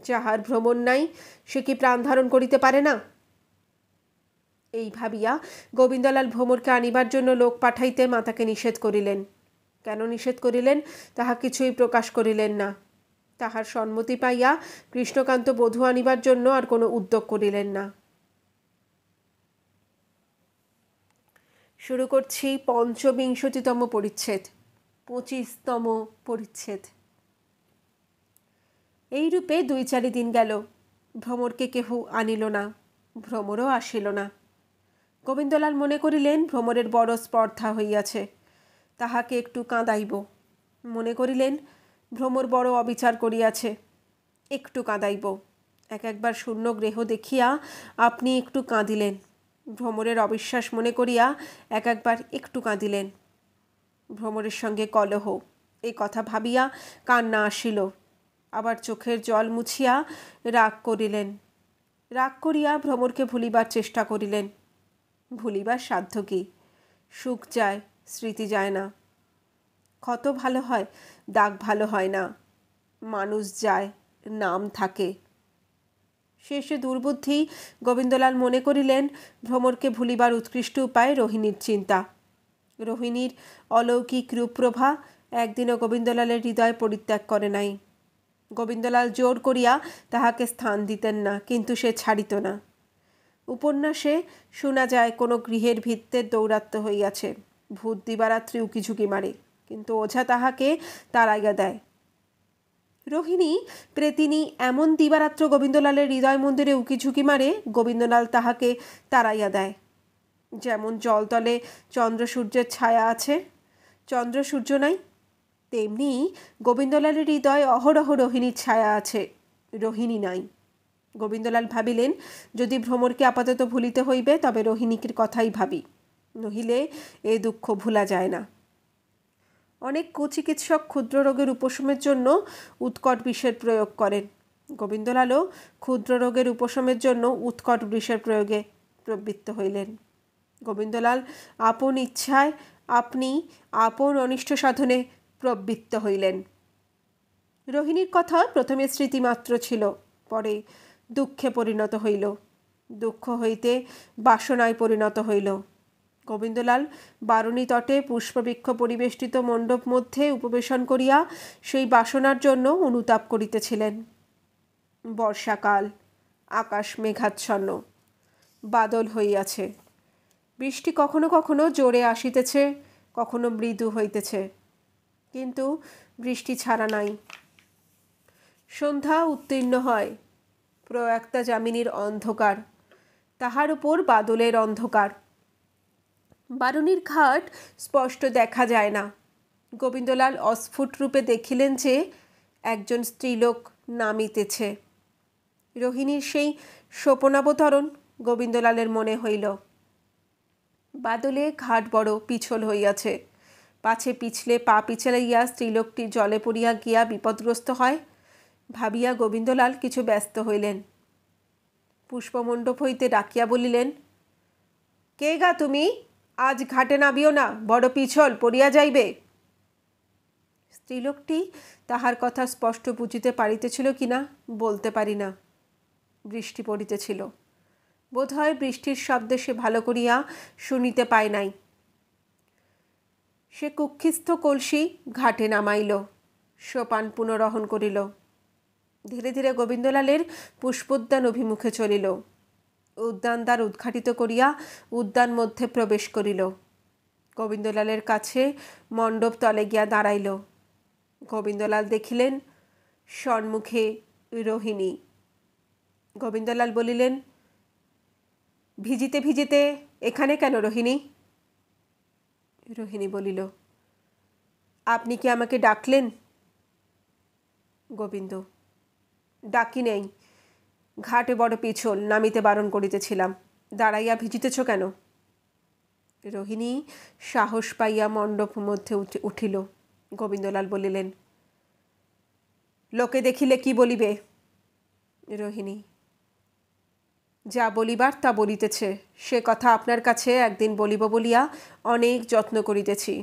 যাহার ভ্রমর নাই সে কি প্রাণ ধারণ করিতে পারে না? এই ভাবিয়া গোবিন্দলাল ভ্রমরকে আনিবার জন্য লোক পাঠাইতে মাতাকে নিষেধ করিলেন। কেন নিষেধ করিলেন তাহা কিছুই প্রকাশ করিলেন না। তাহার সম্মতি পাইয়া কৃষ্ণকান্ত বধূ আনিবার জন্য আর কোনো উদ্যোগ করিলেন না। শুরু করছি 25তম পরিচ্ছেদ, 25তম পরিচ্ছেদ। এইরূপে 2-4 দিন গেল। ভ্রমরকে কেহ আনিল না, ভ্রমরও আসিল না। গোবিন্দলাল মনে করিলেন ভ্রমরের বড় স্পর্ধা হইয়াছে, তাহাকে একটু কাঁদাইব। মনে করিলেন ভ্রমর বড় অবিচার করিয়াছে, একটু কাঁদাইব। একবার শূন্য গৃহ দেখিয়া আপনি একটু কাঁদিলেন, ভ্রমরের অবিশ্বাস মনে করিয়া একবার একটু কাঁদিলেন। ভ্রমরের সঙ্গে কলহ, এই কথা ভাবিয়া কান্না আসিল। আবার চোখের জল মুছিয়া রাগ করিলেন। রাগ করিয়া ভ্রমরকে ভুলিবার চেষ্টা করিলেন। ভুলিবার সাধ্য কি? সুখ যায়, স্মৃতি যায় না। ক্ষত ভালো হয়, দাগ ভালো হয় না। মানুষ যায়, নাম থাকে। শেষে দুর্বুদ্ধি গোবিন্দলাল মনে করিলেন ভ্রমরকে ভুলিবার উৎকৃষ্ট উপায় রোহিণীর চিন্তা। রোহিণীর অলৌকিক রূপপ্রভা একদিনও গোবিন্দলালের হৃদয় পরিত্যাগ করে নাই। গোবিন্দলাল জোর করিয়া তাহাকে স্থান দিতেন না, কিন্তু সে ছাড়িত না। উপন্যাসে শোনা যায় কোনো গৃহের ভিত্তের দৌরাত্ম্য হইয়াছে, ভূত দিবারাত্রি উকিঝুঁকি মারে, কিন্তু ওঝা তাহাকে তাড়াইয়া দেয়। রোহিণী প্রেতিনী এমন দিবারাত্র গোবিন্দলালের হৃদয় মন্দিরে উকিঝুঁকি মারে, গোবিন্দলাল তাহাকে তাড়াইয়া দেয়। যেমন জলতলে চন্দ্র সূর্যের ছায়া আছে, চন্দ্র সূর্য নাই, তেমনি গোবিন্দলালের হৃদয় অহরহ রোহিণীর ছায়া আছে, রোহিণী নাই। গোবিন্দলাল ভাবিলেন, যদি ভ্রমরকে আপাতত ভুলিতে হইবে তবে রোহিণীর কথাই ভাবি, নহিলে এ দুঃখ ভুলা যায় না। অনেক কুচিকিৎসক ক্ষুদ্র রোগের উপশমের জন্য উৎকট বিষের প্রয়োগ করেন। গোবিন্দলালও ক্ষুদ্র রোগের উপশমের জন্য উৎকট বিষের প্রয়োগে প্রবৃত্ত হইলেন। গোবিন্দলাল আপন ইচ্ছায় আপনি আপন অনিষ্ট সাধনে প্রবৃত্ত হইলেন। রোহিণীর কথা প্রথমে স্মৃতিমাত্র ছিল, পরে দুঃখে পরিণত হইল, দুঃখ হইতে বাসনায় পরিণত হইল। গোবিন্দলাল বারুণী তটে পুষ্পবৃক্ষ পরিবেষ্টিত মণ্ডপ মধ্যে উপবেশন করিয়া সেই বাসনার জন্য অনুতাপ করিতেছিলেন। বর্ষাকাল, আকাশ মেঘাচ্ছন্ন, বাদল হইয়াছে, বৃষ্টি কখনো কখনো জোরে আসিতেছে, কখনো মৃদু হইতেছে, কিন্তু বৃষ্টি ছাড়া নাই। সন্ধ্যা উত্তীর্ণ হয়, প্রয়াক্তা যামিনীর অন্ধকার, তাহার উপর বাদলের অন্ধকার। বারুণীর ঘাট স্পষ্ট দেখা যায় না। গোবিন্দলাল অস্ফুট রূপে দেখিলেন যে একজন স্ত্রীলোক নামিতেছে। রোহিণীর সেই স্বপনাবতরণ গোবিন্দলালের মনে হইল। বাদলে ঘাট বড় পিছল হইয়াছে, পাছে পিছলে পা পিছলাইয়া স্ত্রীলোকটি জলে পড়িয়া গিয়া বিপদগ্রস্ত হয়, ভাবিয়া গোবিন্দলাল কিছু ব্যস্ত হইলেন। পুষ্পমণ্ডপ হইতে ডাকিয়া বলিলেন, কে গা তুমি? আজ ঘাটে নামিও না, বড় পিছল, পড়িয়া যাইবে। স্ত্রীলোকটি তাহার কথা স্পষ্ট বুঝিতে পারিতেছিল কিনা বলতে পারি না। বৃষ্টি পড়িতেছিল, বোধহয় বৃষ্টির শব্দে সে ভালো করিয়া শুনিতে পায় নাই। সে কুক্ষিস্থ কলসি ঘাটে নামাইল, সোপান পুনরহন করিল, ধীরে ধীরে গোবিন্দলালের পুষ্পোদ্যান অভিমুখে চলিল। উদ্যান দ্বার উদ্ঘাটিত করিয়া উদ্যান মধ্যে প্রবেশ করিল। গোবিন্দলালের কাছে মণ্ডপ তলে গিয়া দাঁড়াইল। গোবিন্দলাল দেখিলেন সম্মুখে রোহিণী। গোবিন্দলাল বলিলেন, ভিজিতে ভিজিতে এখানে কেন রোহিণী? রোহিণী বলিল, আপনি কি আমাকে ডাকলেন? গোবিন্দ, ডাকি নেই, ঘাটে বড় পিছল, নামিতে বারণ করিতেছিলাম, দাঁড়াইয়া ভিজিতেছ কেন? রোহিণী সাহস পাইয়া মণ্ডপ মধ্যে উঠিল। গোবিন্দলাল বলিলেন, লোকে দেখিলে কি বলিবে? রোহিণী, যা বলিবার তা বলিতেছে, সে কথা আপনার কাছে একদিন বলিব বলিয়া অনেক যত্ন করিতেছি।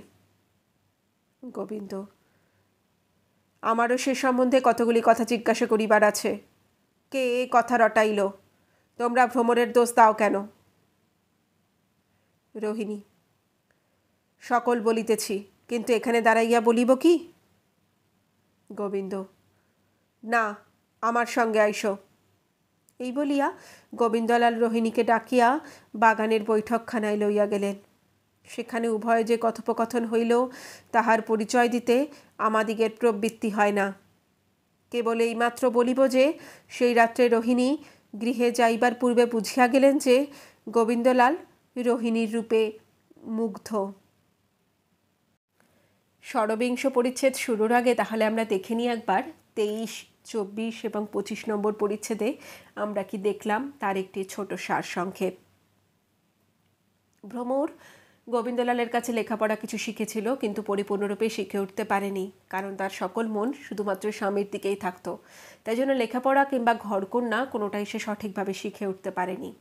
গোবিন্দ, আমারও সে সম্বন্ধে কতগুলি কথা জিজ্ঞাসা করিবার আছে। কে এ কথা রটাইল? তোমরা ভ্রমরের দোষ দাও কেন? রোহিণী, সকল বলিতেছি, কিন্তু এখানে দাঁড়াইয়া বলিব কি? গোবিন্দ, না, আমার সঙ্গে আইসো। এই বলিয়া গোবিন্দলাল রোহিণীকে ডাকিয়া বাগানের বৈঠকখানায় লইয়া গেলেন। সেখানে উভয়ে যে কথোপকথন হইল তাহার পরিচয় দিতে আমাদিগের প্রবৃত্তি হয় না। কেবল এইমাত্র বলিব যে সেই রাত্রে রোহিণী গৃহে যাইবার পূর্বে বুঝিয়া গেলেন যে গোবিন্দলাল রোহিণীর রূপে মুগ্ধ। ষড়বিংশ পরিচ্ছেদ শুরুর আগে তাহলে আমরা দেখে নিই একবার 23, 24 এবং 25 নম্বর পরিচ্ছেদে আমরা কি দেখলাম তার একটি ছোট সারসংক্ষেপ। ভ্রমর গোবিন্দলালের কাছে লেখাপড়া কিছু শিখেছিল, কিন্তু পরিপূর্ণরূপে শিখে উঠতে পারেনি, কারণ তার সকল মন শুধুমাত্র স্বামীর দিকেই থাকতো। তাই জন্য লেখাপড়া কিংবা ঘরকন্যা কোনোটাই সে সঠিকভাবে শিখে উঠতে পারেনি।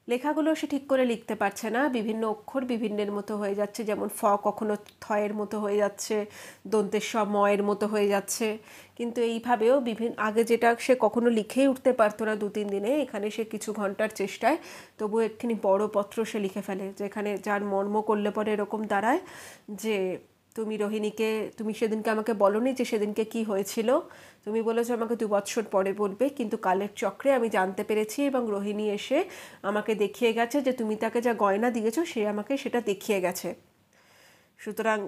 লেখাগুলো সে ঠিক করে লিখতে পারছে না, বিভিন্ন অক্ষর বিভিন্নের মতো হয়ে যাচ্ছে, যেমন ফ কখনো থয়ের মতো হয়ে যাচ্ছে, দন্তের স ময়ের মতো হয়ে যাচ্ছে। কিন্তু এইভাবেও আগে যেটা সে কখনো লিখেই উঠতে পারতো না 2-3 দিনে, এখানে সে কিছু ঘন্টার চেষ্টায় তবু একখানি বড় পত্র সে লিখে ফেলে, যেখানে যার মর্ম করলে পরে এরকম দাঁড়ায় যে তুমি সেদিনকে আমাকে বলোনি যে সেদিনকে কি হয়েছিল, তুমি বলেছো আমাকে 2 বছর পরে বলবে, কিন্তু কালের চক্রে আমি জানতে পেরেছি এবং রোহিণী এসে আমাকে দেখিয়ে গেছে যে তুমি তাকে যা গয়না দিয়েছো সে আমাকে সেটা দেখিয়ে গেছে। সুতরাং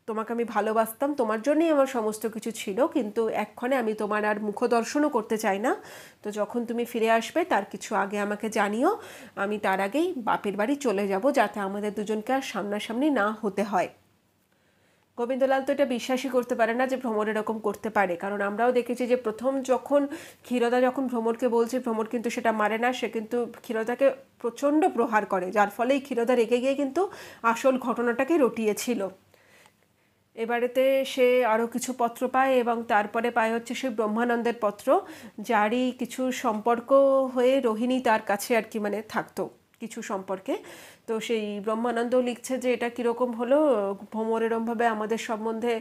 তোমাকে আমি ভালোবাসতাম, তোমার জন্যই আমার সমস্ত কিছু ছিল, কিন্তু এক্ষণে আমি তোমার আর মুখদর্শনও করতে চাই না। তো যখন তুমি ফিরে আসবে তার কিছু আগে আমাকে জানিও, আমি তার আগেই বাপের বাড়ি চলে যাব, যাতে আমাদের দুজনকে আর সামনাসামনি না হতে হয়। গোবিন্দলাল তো এটা বিশ্বাসই করতে পারে না যে ভ্রমর এরকম করতে পারে, কারণ আমরাও দেখেছি যে প্রথম যখন ক্ষীরোদা যখন ভ্রমরকে বলছে, ভ্রমর কিন্তু সেটা মারে না, সে কিন্তু ক্ষীরোদাকে প্রচণ্ড প্রহার করে, যার ফলে এই ক্ষীরোদা রেগে গিয়ে কিন্তু আসল ঘটনাটাকে রটিয়েছিল। এবারেতে সে আরও কিছু পত্র পায় এবং তারপরে পায় হচ্ছে সে ব্রহ্মানন্দের পত্র, যারই কিছু সম্পর্ক হয়ে রোহিণী তার কাছে আর কি মানে থাকতো কিছু সম্পর্কে। তো সেই ব্রহ্মানন্দ লিখছে যে এটা কীরকম হলো, ভ্রমর এরমভাবে আমাদের সম্বন্ধে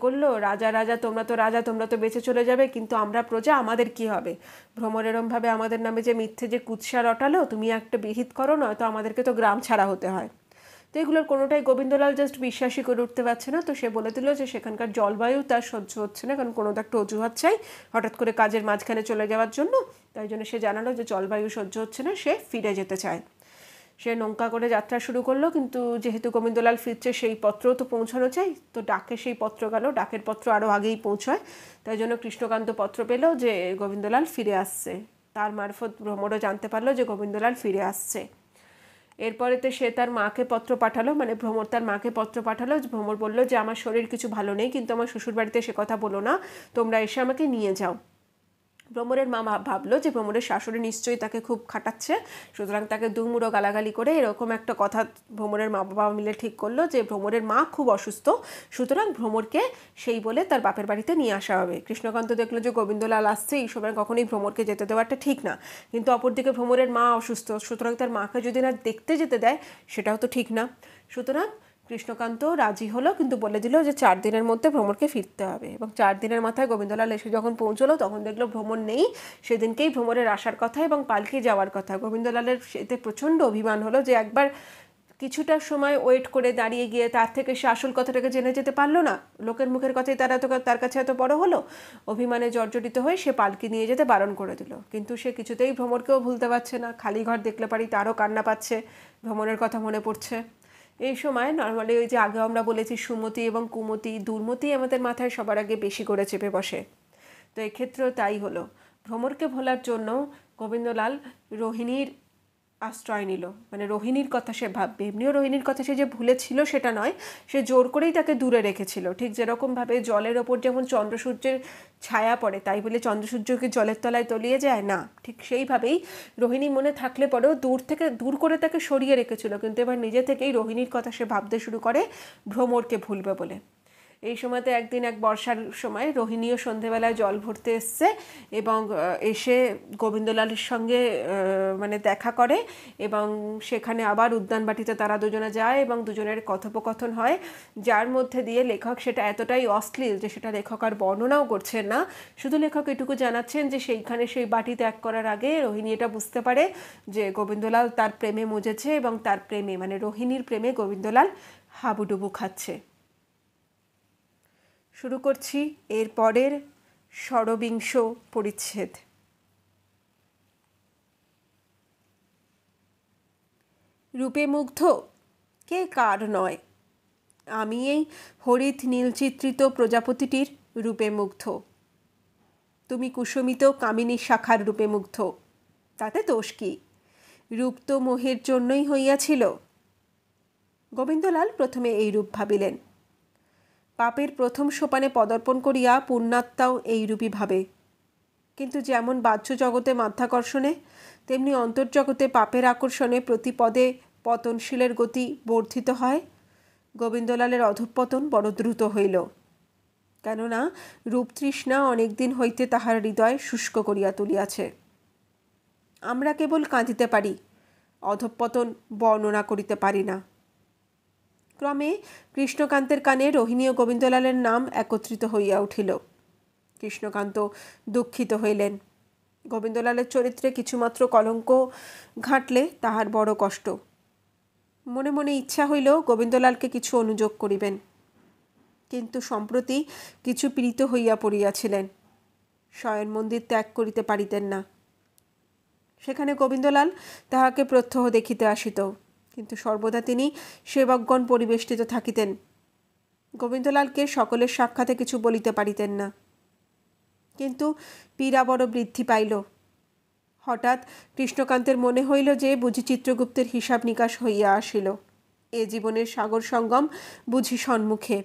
করলো, রাজা তোমরা তো রাজা, তোমরা তো বেঁচে চলে যাবে, কিন্তু আমরা প্রজা, আমাদের কি হবে? ভ্রমর এরমভাবে আমাদের নামে যে মিথ্যে যে কুৎসা রটালো, তুমি একটা বিহিত করো, নয়তো আমাদেরকে তো গ্রাম ছাড়া হতে হয়। তো এগুলোর কোনোটাই গোবিন্দলাল জাস্ট বিশ্বাসই করে উঠতে পারছে না। তো সে বলে দিল যে সেখানকার জলবায়ু তার সহ্য হচ্ছে না, কারণ কোনো একটা অজুহাত চাই হঠাৎ করে কাজের মাঝখানে চলে যাওয়ার জন্য। তাই জন্য সে জানালো যে জলবায়ু সহ্য হচ্ছে না, সে ফিরে যেতে চায়। সে নৌকা করে যাত্রা শুরু করলো, কিন্তু যেহেতু গোবিন্দলাল ফিরছে সেই পত্রও তো পৌঁছানো চাই, তো ডাকে সেই পত্র গেল, ডাকের পত্র আরও আগেই পৌঁছায়। তাই জন্য কৃষ্ণকান্ত পত্র পেল যে গোবিন্দলাল ফিরে আসছে, তার মারফত ভ্রমরও জানতে পারলো যে গোবিন্দলাল ফিরে আসছে। এরপরেতে সে তার মাকে পত্র পাঠালো, মানে ভ্রমর তার মাকে পত্র পাঠালো। ভ্রমর বলল যে আমার শরীর কিছু ভালো নেই, কিন্তু আমার শ্বশুরবাড়িতে সে কথা বলো না, তোমরা এসে আমাকে নিয়ে যাও। ভ্রমরের মা ভাবলো যে ভ্রমরের শাশুড়ি নিশ্চয়ই তাকে খুব খাটাচ্ছে, সুতরাং তাকে দুমুড়ো গালাগালি করে এরকম একটা কথা ভ্রমরের মা বাবা মিলে ঠিক করলো যে ভ্রমরের মা খুব অসুস্থ, সুতরাং ভ্রমরকে সেই বলে তার বাপের বাড়িতে নিয়ে আসা হবে। কৃষ্ণকান্ত দেখলো যে গোবিন্দলাল আসছে, এই সময় কখনোই ভ্রমরকে যেতে দেওয়াটা ঠিক না, কিন্তু অপরদিকে ভ্রমরের মা অসুস্থ, সুতরাং তার মাকে যদি না দেখতে যেতে দেয় সেটাও তো ঠিক না। সুতরাং কৃষ্ণকান্ত রাজি হলো, কিন্তু বলে দিল যে 4 দিনের মধ্যে ভ্রমরকে ফিরতে হবে। এবং 4 দিনের মাথায় গোবিন্দলাল এসে যখন পৌঁছলো তখন দেখলো ভ্রমর নেই। সেদিনকেই ভ্রমরের আসার কথা এবং পালকি যাওয়ার কথা। গোবিন্দলালের এতে প্রচণ্ড অভিমান হলো যে একবার কিছুটা সময় ওয়েট করে দাঁড়িয়ে গিয়ে তার থেকে সে আসল কথাটাকে জেনে যেতে পারলো না, লোকের মুখের কথাই তার কাছে এত বড় হলো। অভিমানে জর্জরিত হয়ে সে পালকি নিয়ে যেতে বারণ করে দিল, কিন্তু সে কিছুতেই ভ্রমরকেও ভুলতে পারছে না। খালি ঘর দেখলে পারি তারও কান্না পাচ্ছে, ভ্রমরের কথা মনে পড়ছে। এই সময় নর্মালি ওই যে আগে আমরা বলেছি সুমতি এবং কুমতি, দুর্মতি আমাদের মাথায় সবার আগে বেশি করে চেপে বসে। তো এক্ষেত্রেও তাই হলো। ভ্রমরকে ভোলার জন্য গোবিন্দলাল রোহিণীর আশ্রয় নিল, মানে রোহিণীর কথা সে ভাববে। এমনিও রোহিণীর কথা সে যে ভুলেছিল সেটা নয়, সে জোর করেই তাকে দূরে রেখেছিল। ঠিক যেরকমভাবে জলের ওপর যেমন চন্দ্রসূর্যের ছায়া পড়ে, তাই বলে চন্দ্রসূর্যকে জলের তলায় তলিয়ে যায় না, ঠিক সেইভাবেই রোহিণী মনে থাকলে পরেও দূর করে তাকে সরিয়ে রেখেছিল, কিন্তু এবার নিজে থেকেই রোহিণীর কথা সে ভাবতে শুরু করে ভ্রমরকে ভুলবে বলে। এই সময়তে একদিন এক বর্ষার সময় রোহিণীও সন্ধেবেলায় জল ভরতে এসছে এবং এসে গোবিন্দলালের সঙ্গে মানে দেখা করে, এবং সেখানে আবার উদ্যানবাটিতে তারা দুজনে যায় এবং দুজনের কথোপকথন হয়, যার মধ্যে দিয়ে লেখক সেটা এতটাই অশ্লীল যে সেটা লেখক আর বর্ণনাও করছেন না। শুধু লেখক এটুকু জানাচ্ছেন যে সেইখানে সেই বাটি ত্যাগ করার আগে রোহিণী এটা বুঝতে পারে যে গোবিন্দলাল তার প্রেমে মজেছে এবং তার প্রেমে মানে রোহিণীর প্রেমে গোবিন্দলাল হাবুডুবু খাচ্ছে। শুরু করছি এর পরের ষড়বিংশ পরিচ্ছেদ। রূপে মুগ্ধ কে কার নয়, আমি এই হরিৎ নীলচিত্রিত প্রজাপতিটির রূপে মুগ্ধ। তুমি কুসুমিত কামিনী শাখার রূপে মুগ্ধ, তাতে দোষ কি? রূপ তো মোহের জন্যই হইয়াছিল। গোবিন্দলাল প্রথমে এই রূপ ভাবিলেন, পাপের প্রথম সোপানে পদার্পণ করিয়া পুণ্যাত্মাও এইরূপই ভাবে। কিন্তু যেমন বাহ্য জগতে মাধ্যাকর্ষণে, তেমনি অন্তর্জগতে পাপের আকর্ষণে প্রতি পদে পতনশীলের গতি বর্ধিত হয়। গোবিন্দলালের অধঃপতন বড় দ্রুত হইল, কেননা রূপতৃষ্ণা অনেক দিন হইতে তাহার হৃদয় শুষ্ক করিয়া তুলিয়াছে। আমরা কেবল কাঁদিতে পারি, অধঃপতন বর্ণনা করিতে পারি না। ক্রমে কৃষ্ণকান্তের কানে রোহিণী ও গোবিন্দলালের নাম একত্রিত হইয়া উঠিল। কৃষ্ণকান্ত দুঃখিত হইলেন। গোবিন্দলালের চরিত্রে কিছুমাত্র কলঙ্ক ঘাঁটলে তাহার বড় কষ্ট। মনে মনে ইচ্ছা হইল গোবিন্দলালকে কিছু অনুযোগ করিবেন, কিন্তু সম্প্রতি কিছু পীড়িত হইয়া পড়িয়াছিলেন, শয়ন মন্দির ত্যাগ করিতে পারিতেন না। সেখানে গোবিন্দলাল তাহাকে প্রত্যহ দেখিতে আসিত, কিন্তু সর্বদা তিনি সেবকগণ পরিবেষ্টিত থাকিতেন। গোবিন্দলালকে সকলের সাক্ষাতে কিছু বলিতে পারিতেন না। কিন্তু পীড়া বড় বৃদ্ধি পাইল। হঠাৎ কৃষ্ণকান্তের মনে হইল যে বুঝি চিত্রগুপ্তের হিসাব নিকাশ হইয়া আসিল। এ জীবনের সাগর সঙ্গম বুঝি সম্মুখে,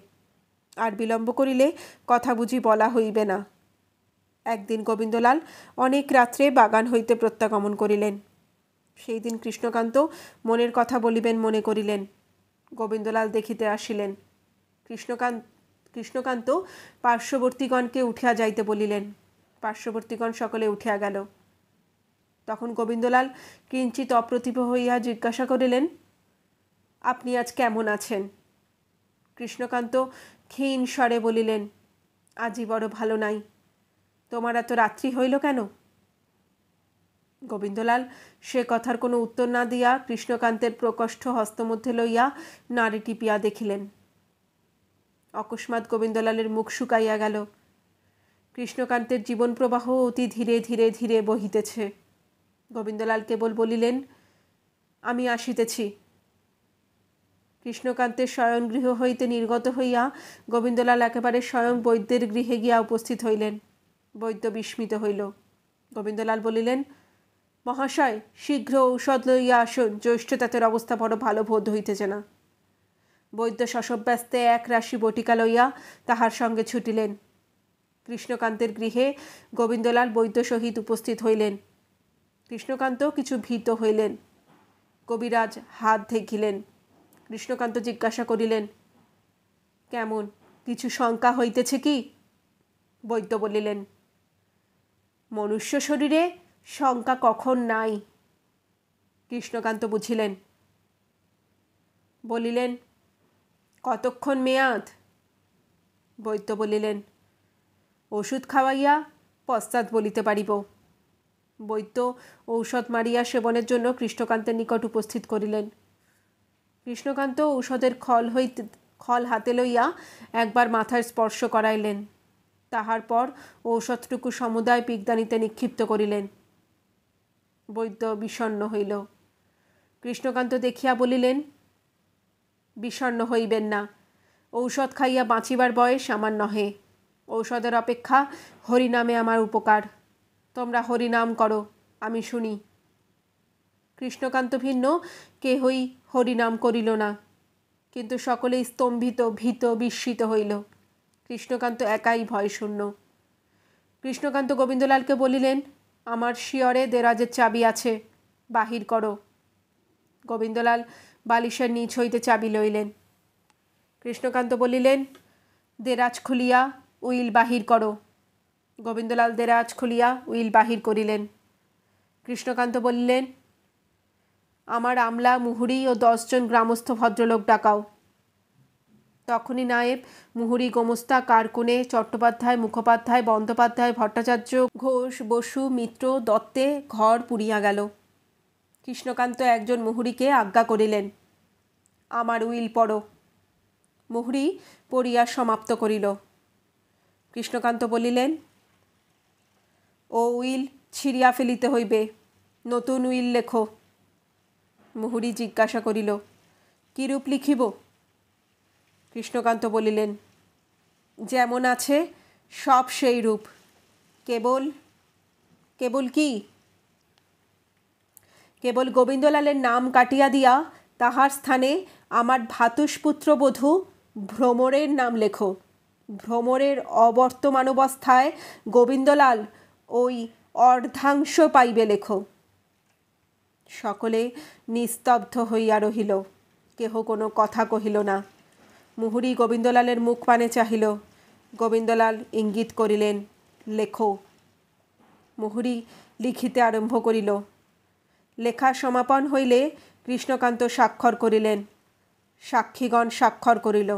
আর বিলম্ব করিলে কথা বুঝি বলা হইবে না। একদিন গোবিন্দলাল অনেক রাত্রে বাগান হইতে প্রত্যাগমন করিলেন। সেই দিন কৃষ্ণকান্ত মনের কথা বলিবেন মনে করিলেন। গোবিন্দলাল দেখিতে আসিলেন। কৃষ্ণকান্ত পার্শ্ববর্তীগণকে উঠিয়া যাইতে বলিলেন। পার্শ্ববর্তীগণ সকলে উঠিয়া গেল। তখন গোবিন্দলাল কিঞ্চিত অপ্রতিভ হইয়া জিজ্ঞাসা করিলেন, আপনি আজ কেমন আছেন? কৃষ্ণকান্ত ক্ষীণ স্বরে বলিলেন, আজই বড় ভালো নাই। তোমার এত রাত্রি হইল কেন? গোবিন্দলাল সে কথার কোনো উত্তর না দিয়া কৃষ্ণকান্তের প্রকোষ্ঠ হস্তমধ্যে লইয়া নাড়ি টিপিয়া দেখিলেন। অকস্মাৎ গোবিন্দলালের মুখ শুকাইয়া গেল। কৃষ্ণকান্তের জীবন প্রবাহ অতি ধীরে ধীরে ধীরে বহিতেছে। গোবিন্দলাল কেবল বলিলেন, আমি আসিতেছি। কৃষ্ণকান্তের শয়নগৃহ হইতে নির্গত হইয়া গোবিন্দলাল একেবারে স্বয়ং বৈদ্যের গৃহে গিয়া উপস্থিত হইলেন। বৈদ্য বিস্মিত হইল। গোবিন্দলাল বলিলেন, মহাশয়, শীঘ্র ঔষধ লইয়া আসুন, জ্যৈষ্ঠতাতের অবস্থা বড় ভালো বোধ হইতেছে না। বৈদ্য শশব্যস্তে এক রাশি বটিকা লইয়া তাহার সঙ্গে ছুটিলেন। কৃষ্ণকান্তের গৃহে গোবিন্দলাল বৈদ্য সহিত উপস্থিত হইলেন। কৃষ্ণকান্ত কিছু ভীত হইলেন। কবিরাজ হাত ঢেকিলেন। কৃষ্ণকান্ত জিজ্ঞাসা করিলেন, কেমন, কিছু শঙ্কা হইতেছে কি? বৈদ্য বলিলেন, মনুষ্য শরীরে শঙ্কা কখন নাই? কৃষ্ণকান্ত বুঝিলেন। বলিলেন, কতক্ষণ মেয়াদ? বৈদ্য বলিলেন, ওষুধ খাওয়াইয়া পশ্চাৎ বলিতে পারিব। বৈদ্য ঔষধ মারিয়া সেবনের জন্য কৃষ্ণকান্তের নিকট উপস্থিত করিলেন। কৃষ্ণকান্ত ঔষধের খল হাতে লইয়া একবার মাথায় স্পর্শ করাইলেন। তাহার পর ঔষধটুকু সমুদায় পিগদানিতে নিক্ষিপ্ত করিলেন। বৈদ্য বিষণ্ণ হইল। কৃষ্ণকান্ত দেখিয়া বলিলেন, বিষণ্ণ হইবেন না, ঔষধ খাইয়া বাঁচিবার বয়স আমার নহে। ঔষধের অপেক্ষা হরিনামে আমার উপকার। তোমরা হরিনাম করো, আমি শুনি। কৃষ্ণকান্ত ভিন্ন কেহই হরিনাম করিল না, কিন্তু সকলেই স্তম্ভিত, ভীত, বিস্মিত হইল। কৃষ্ণকান্ত একাই ভয়শূন্য। কৃষ্ণকান্ত গোবিন্দলালকে বলিলেন, আমার শিয়রে দেরাজের চাবি আছে, বাহির করো। গোবিন্দলাল বালিশের নিচ হইতে চাবি লইলেন। কৃষ্ণকান্ত বলিলেন, দেরাজ খুলিয়া উইল বাহির করো। গোবিন্দলাল দেরাজ খুলিয়া উইল বাহির করিলেন। কৃষ্ণকান্ত বলিলেন, আমার আমলা, মুহুরী ও 10 জন গ্রামস্থ ভদ্রলোক ডাকাও। তখনই নায়েব, মুহুরী, গোমস্তা, কারকুনে, চট্টোপাধ্যায়, মুখোপাধ্যায়, বন্দ্যোপাধ্যায়, ভট্টাচার্য, ঘোষ, বসু, মিত্র, দত্তে ঘর পুড়িয়া গেল। কৃষ্ণকান্ত একজন মুহুরীকে আজ্ঞা করিলেন, আমার উইল পড়ো। মুহুরী পড়িয়া সমাপ্ত করিল। কৃষ্ণকান্ত বলিলেন, ও উইল ছিঁড়িয়া ফেলিতে হইবে, নতুন উইল লেখো। মুহুরী জিজ্ঞাসা করিল, কিরূপ লিখিব? কৃষ্ণকান্ত বলিলেন, যেমন আছে সব সেই রূপ, কেবল কি? কেবল গোবিন্দলালের নাম কাটিয়া দিয়া তাহার স্থানে আমার ভ্রাতুষ্পুত্র বধূ ভ্রমরের নাম লেখো। ভ্রমরের অবর্তমান অবস্থায় গোবিন্দলাল ওই অর্ধাংশ পাইবে লেখো। সকলে নিস্তব্ধ হইয়া রহিল, কেহ কোনো কথা কহিল না। মুহুরী গোবিন্দলালের মুখ পানে চাহিল। গোবিন্দলাল ইঙ্গিত করিলেন, লেখো। মুহুরী লিখিতে আরম্ভ করিল। লেখা সমাপন হইলে কৃষ্ণকান্ত স্বাক্ষর করিলেন। সাক্ষীগণ স্বাক্ষর করিল।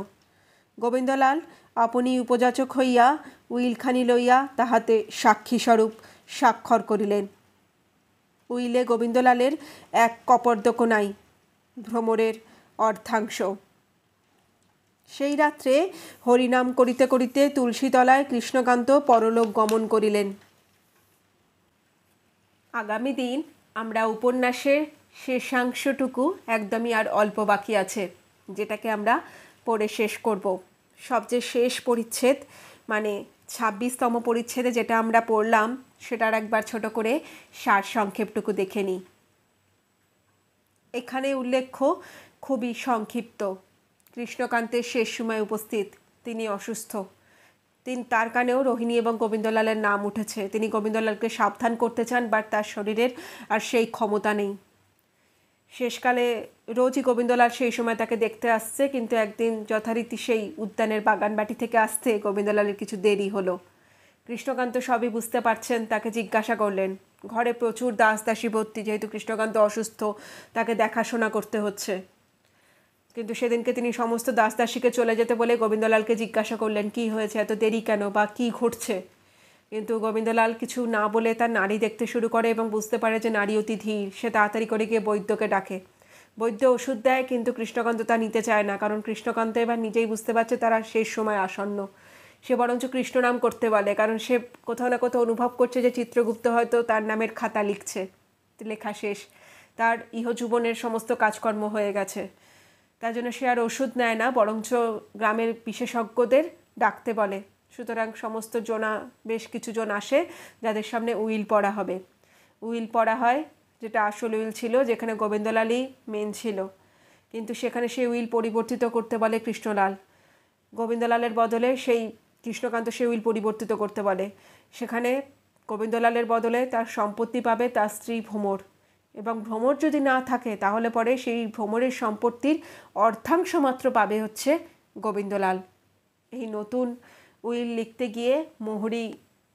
গোবিন্দলাল আপনি উপযাচক হইয়া উইলখানি লইয়া তাহাতে সাক্ষীস্বরূপ স্বাক্ষর করিলেন। উইলে গোবিন্দলালের এক কপর্দক নাই, ভ্রমরের অর্ধাংশ। সেই রাত্রে হরিনাম করিতে করিতে তুলসীতলায় কৃষ্ণকান্ত পরলোক গমন করিলেন। আগামী দিন আমরা উপন্যাসের শেষাংশটুকু একদমই আর অল্প বাকি আছে, যেটাকে আমরা পড়ে শেষ করব। সবচেয়ে শেষ পরিচ্ছেদ মানে 26তম পরিচ্ছেদে যেটা আমরা পড়লাম সেটার একবার ছোট করে সার সংক্ষেপটুকু দেখে নিই। এখানে উল্লেখ্য খুবই সংক্ষিপ্ত। কৃষ্ণকান্তের শেষ সময় উপস্থিত, তিনি অসুস্থ। তার কানেও রোহিণী এবং গোবিন্দলালের নাম উঠেছে। তিনি গোবিন্দলালকে সাবধান করতে চান, বাট তার শরীরের আর সেই ক্ষমতা নেই। শেষকালে রোজই গোবিন্দলাল সেই সময় তাকে দেখতে আসছে, কিন্তু একদিন যথারীতি সেই উদ্যানের বাগানবাটি থেকে আসতে গোবিন্দলালের কিছু দেরি হলো। কৃষ্ণকান্ত সবই বুঝতে পারছেন, তাকে জিজ্ঞাসা করলেন। ঘরে প্রচুর দাসদাসী ভর্তি, যেহেতু কৃষ্ণকান্ত অসুস্থ, তাকে দেখাশোনা করতে হচ্ছে। কিন্তু সেদিনকে তিনি সমস্ত দাসদাসীকে চলে যেতে বলে গোবিন্দলালকে জিজ্ঞাসা করলেন, কি হয়েছে, এত দেরি কেন, বা কি ঘটছে। কিন্তু গোবিন্দলাল কিছু না বলে তার নাড়ি দেখতে শুরু করে এবং বুঝতে পারে যে নাড়ি অতি ধীর। সে তাড়াতাড়ি করে গিয়ে বৈদ্যকে ডাকে। বৈদ্য ওষুধ দেয়, কিন্তু কৃষ্ণকান্ত তা নিতে চায় না, কারণ কৃষ্ণকান্ত এবার নিজেই বুঝতে পারছে তারা শেষ সময় আসন্ন। সে বরঞ্চ কৃষ্ণনাম করতে বলে, কারণ সে কোথাও না কোথাও অনুভব করছে যে চিত্রগুপ্ত হয়তো তার নামের খাতা লিখছে। লেখা শেষ, তার ইহজীবনের সমস্ত কাজকর্ম হয়ে গেছে। তার জন্য সে আর ওষুধ নেয় না, বরঞ্চ গ্রামের বিশেষজ্ঞদের ডাকতে বলে। সুতরাং সমস্ত জনা, বেশ কিছু জন আসে যাদের সামনে উইল পড়া হবে। উইল পড়া হয়, যেটা আসল উইল ছিল, যেখানে গোবিন্দলালই মেন ছিল। কিন্তু সেখানে সেই উইল পরিবর্তিত করতে বলে কৃষ্ণলাল। গোবিন্দলালের বদলে সেই কৃষ্ণকান্ত সেই উইল পরিবর্তিত করতে বলে। সেখানে গোবিন্দলালের বদলে তার সম্পত্তি পাবে তার স্ত্রী ভ্রমর, এবং ভ্রমর যদি না থাকে তাহলে পরে সেই ভ্রমরের সম্পত্তির অর্ধাংশ মাত্র পাবে হচ্ছে গোবিন্দলাল। এই নতুন উইল লিখতে গিয়ে মুহুরী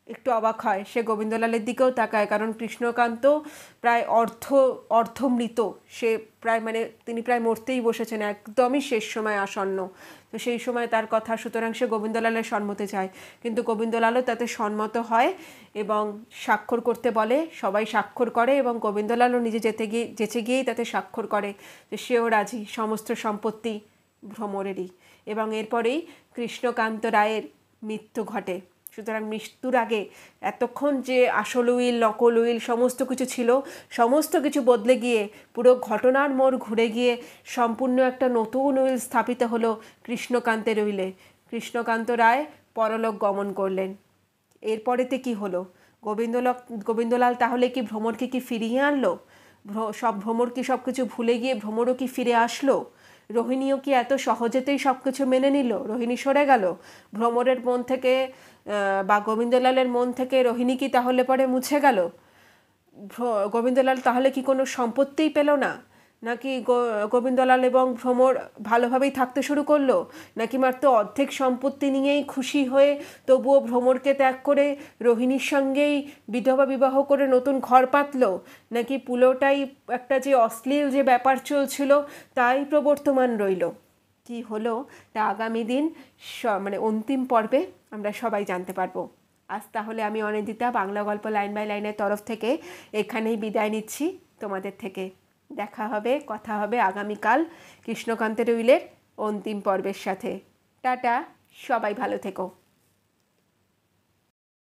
একটু অবাক হয়। সে গোবিন্দলালের দিকেও তাকায়, কারণ কৃষ্ণকান্ত প্রায় অর্ধমৃত। সে প্রায় তিনি প্রায় মরতেই বসেছেন, একদমই শেষ সময় আসন্ন। তো সেই সময় তার কথা, সুতরাং সে গোবিন্দলালের সম্মতি চায়। কিন্তু গোবিন্দলালও তাতে সম্মত হয় এবং স্বাক্ষর করতে বলে। সবাই স্বাক্ষর করে এবং গোবিন্দলালও নিজে যেচে গিয়েই তাতে স্বাক্ষর করে যে সেও রাজি, সমস্ত সম্পত্তি ভ্রমরেরই। এবং এরপরেই কৃষ্ণকান্ত রায়ের মৃত্যু ঘটে। সুতরাং মৃত্যুর আগে এতক্ষণ যে আসল উইল, নকল উইল সমস্ত কিছু ছিল, সমস্ত কিছু বদলে গিয়ে পুরো ঘটনার মোড় ঘুরে গিয়ে সম্পূর্ণ একটা নতুন উইল স্থাপিত হলো কৃষ্ণকান্তের উইলে। কৃষ্ণকান্ত রায় পরলোক গমন করলেন। এরপরেতে কি হলো? গোবিন্দলাল তাহলে কি ভ্রমরকে কি ফিরিয়ে আনলো? ভ্রমর কি সব কিছু ভুলে গিয়ে ভ্রমরও কি ফিরে আসলো? রোহিণীও কি এত সহজেতেই সব কিছু মেনে নিল? রোহিণী সরে গেল ভ্রমরের মন থেকে, বা গোবিন্দলালের মন থেকে রোহিণী কি তাহলে পরে মুছে গেল? গোবিন্দলাল তাহলে কি কোনো সম্পত্তিই পেল না? নাকি গোবিন্দলাল এবং ভ্রমর ভালোভাবেই থাকতে শুরু করলো? নাকি মাত্র অর্ধেক সম্পত্তি নিয়েই খুশি হয়ে তবুও ভ্রমরকে ত্যাগ করে রোহিণীর সঙ্গেই বিধবা বিবাহ করে নতুন ঘর পাতল? নাকি পুরোটাই একটা যে অশ্লীল যে ব্যাপার চলছিল তাই প্রবর্তমান রইল? কি হলো তা আগামী দিন অন্তিম পর্বে আমরা সবাই জানতে পারবো। আজ তাহলে আমি অনিন্দিতা বাংলা গল্প লাইন বাই লাইনের তরফ থেকে এখানেই বিদায় নিচ্ছি তোমাদের থেকে। দেখা হবে, কথা হবে আগামীকাল কৃষ্ণকান্তের উইলের অন্তিম পর্বের সাথে। টাটা, সবাই ভালো থেকো।